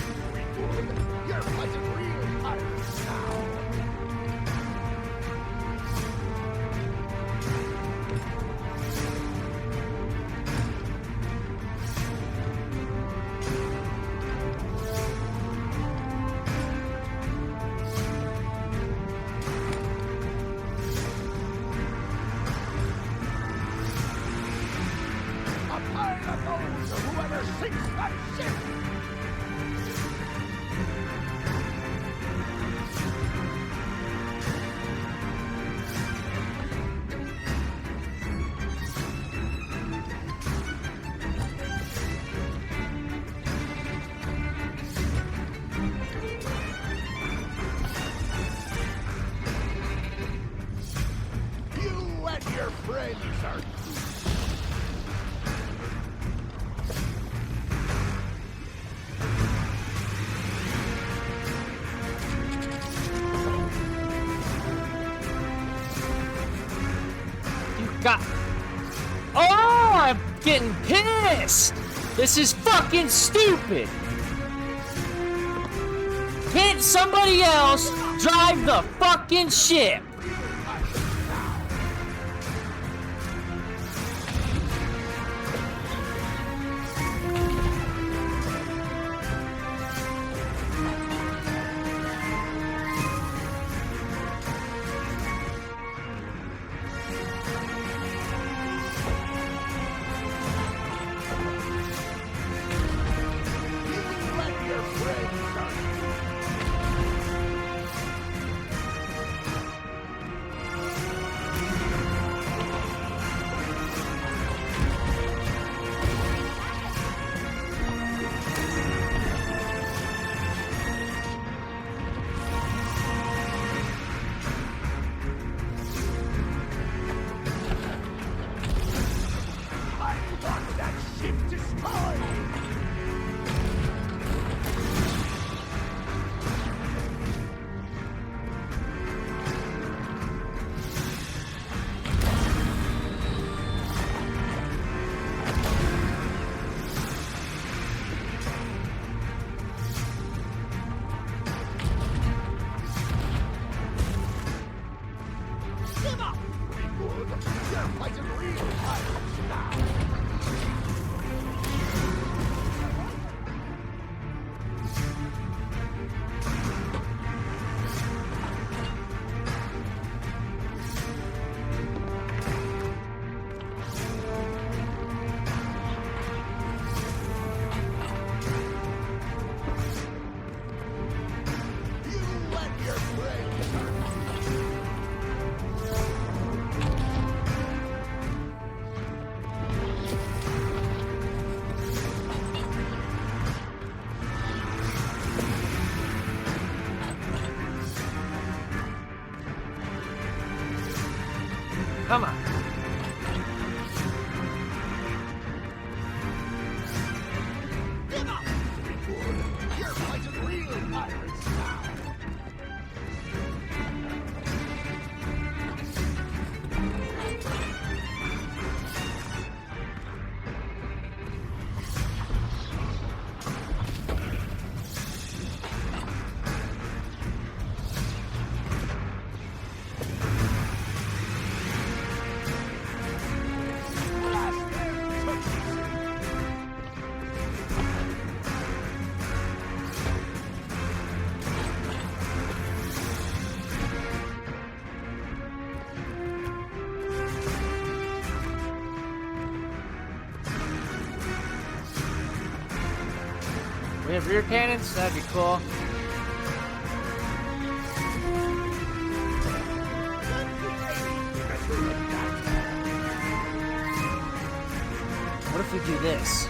You're fighting real pirates now. A pirate owns to whoever sinks that ship! You and your friends are You got. Oh, I'm getting pissed. This is fucking stupid. Can't somebody else drive the fucking ship? you and your friends are I want that ship destroyed! Give up! Greenwood, you're fighting real pirates now! You and your friends are Come on. Give up! Greenwood, you're fighting real pirates now! Blast them to pieces! We have rear cannons? That'd be cool. What if we do this?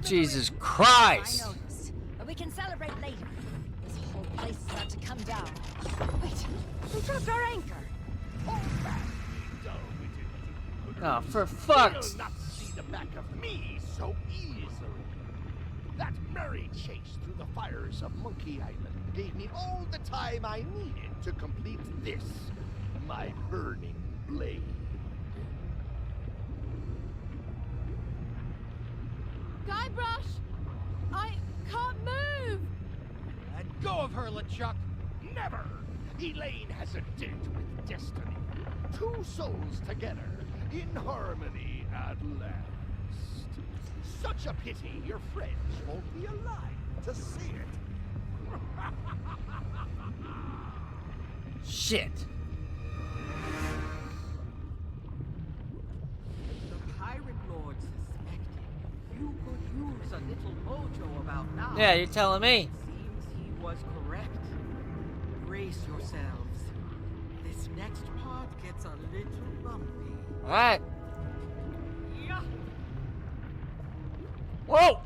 Jesus I Christ! noticed. But we can celebrate later. This whole place is about to come down. Wait, we dropped our anchor. Oh, for fuck's... You'll not see the back of me so easily. That merry chase through the fires of Monkey Island gave me all the time I needed to complete this, my burning blade. Guybrush! I can't move! Let go of her, LeChuck. Never! Elaine has a dent with destiny. Two souls together, in harmony at last. Such a pity your friends won't be alive to see it. Shit. The pirate lord suspected you could use a little mojo about now. Yeah, you're telling me. Seems he was correct. Brace yourselves. This next part gets a little bumpy. Alright. Yeah. Whoa!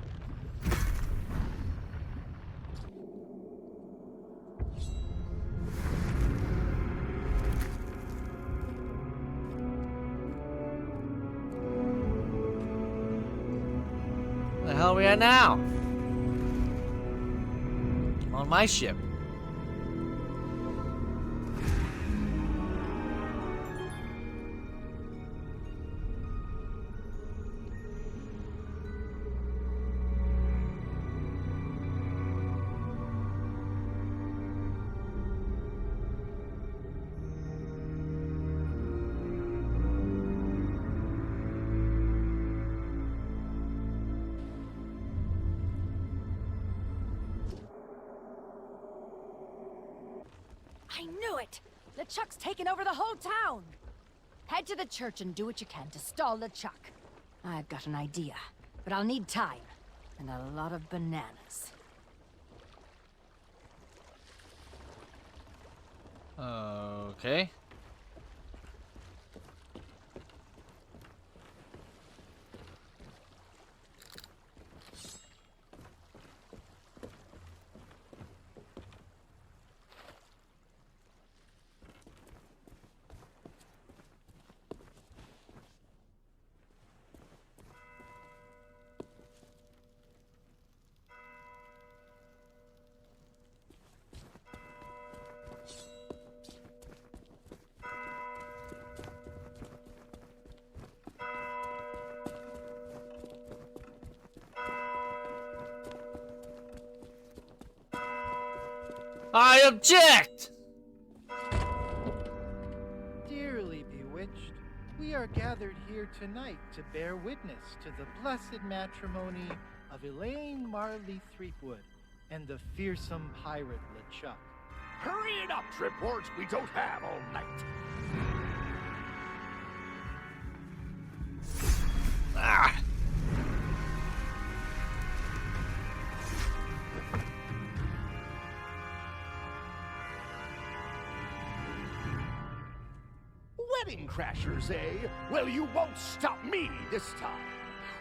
Where the hell are we at now? On my ship. I knew it! LeChuck's taken over the whole town! Head to the church and do what you can to stall LeChuck. I've got an idea, but I'll need time. And a lot of bananas. Okay. I object! Dearly bewitched, we are gathered here tonight to bear witness to the blessed matrimony of Elaine Marley Threepwood and the fearsome pirate LeChuck. Hurry it up, Tripwards. We don't have all night. Ah! Wedding crashers, eh? Well, you won't stop me this time.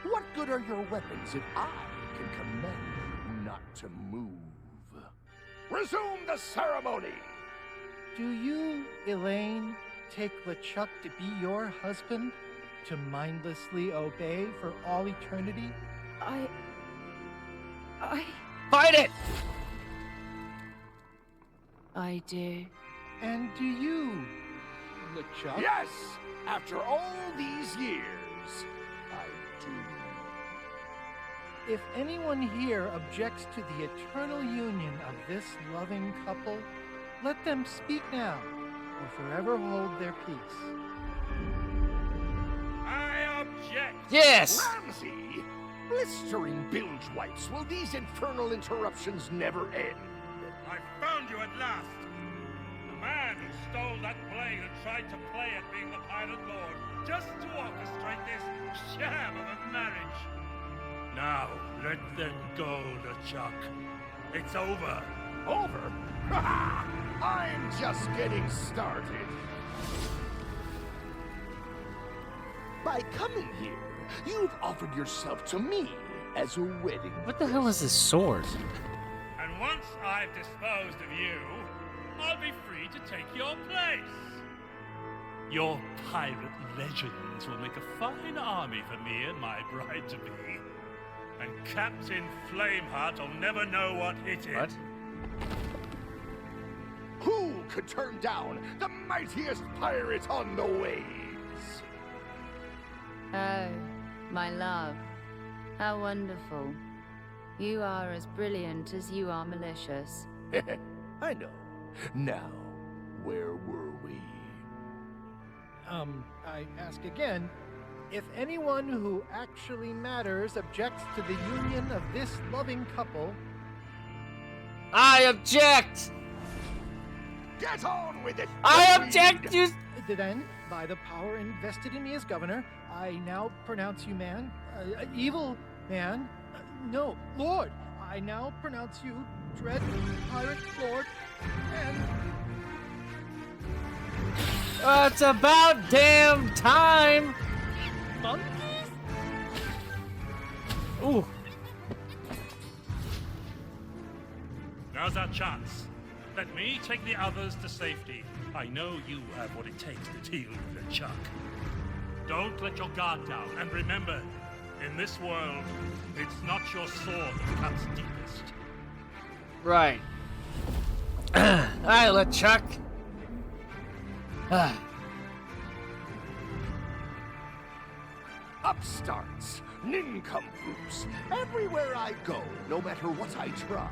What good are your weapons if I can command you not to move? Resume the ceremony! Do you, Elaine, take LeChuck to be your husband? To mindlessly obey for all eternity? I... Fight it! I do. And do you, LeChuck? Yes! After all these years, I do. If anyone here objects to the eternal union of this loving couple, let them speak now, or forever hold their peace. I object! Yes! Ramsey! Blistering bilge wipes, will these infernal interruptions never end? I found you at last! The man who stole that blade and tried to play at being the pirate lord, just to orchestrate this sham of a marriage. Now, let them go, LeChuck. It's over. Over? I'm just getting started. By coming here, you've offered yourself to me, as a wedding. What the hell is this sword? And once I've disposed of you, I'll be free to take your place. Your pirate legends will make a fine army for me and my bride-to-be. And Captain Flameheart will never know what hit him. What? Who could turn down the mightiest pirate on the waves? Oh, my love. How wonderful. You are as brilliant as you are malicious. I know. Now, where were we? I ask again, if anyone who actually matters objects to the union of this loving couple... I object! Get on with it! I Tweed! object, you... Then, by the power invested in me as governor, I now pronounce you man, evil man, no, lord. I now pronounce you dread pirate lord, and... It's about damn time! monkeys? Ooh. Now's our chance. Let me take the others to safety. I know you have what it takes to deal with a Chuck. Don't let your guard down, and remember, in this world, it's not your sword that cuts deepest. Right. Alright, LeChuck. Upstarts, nincompoops. Everywhere I go, no matter what I try,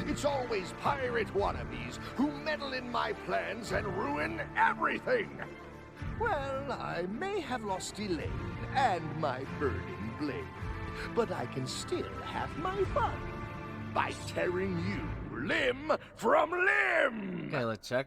it's always pirate wannabes who meddle in my plans and ruin everything. Well, I may have lost Elaine and my burning blade, but I can still have my fun by tearing you limb from limb. Okay, LeChuck.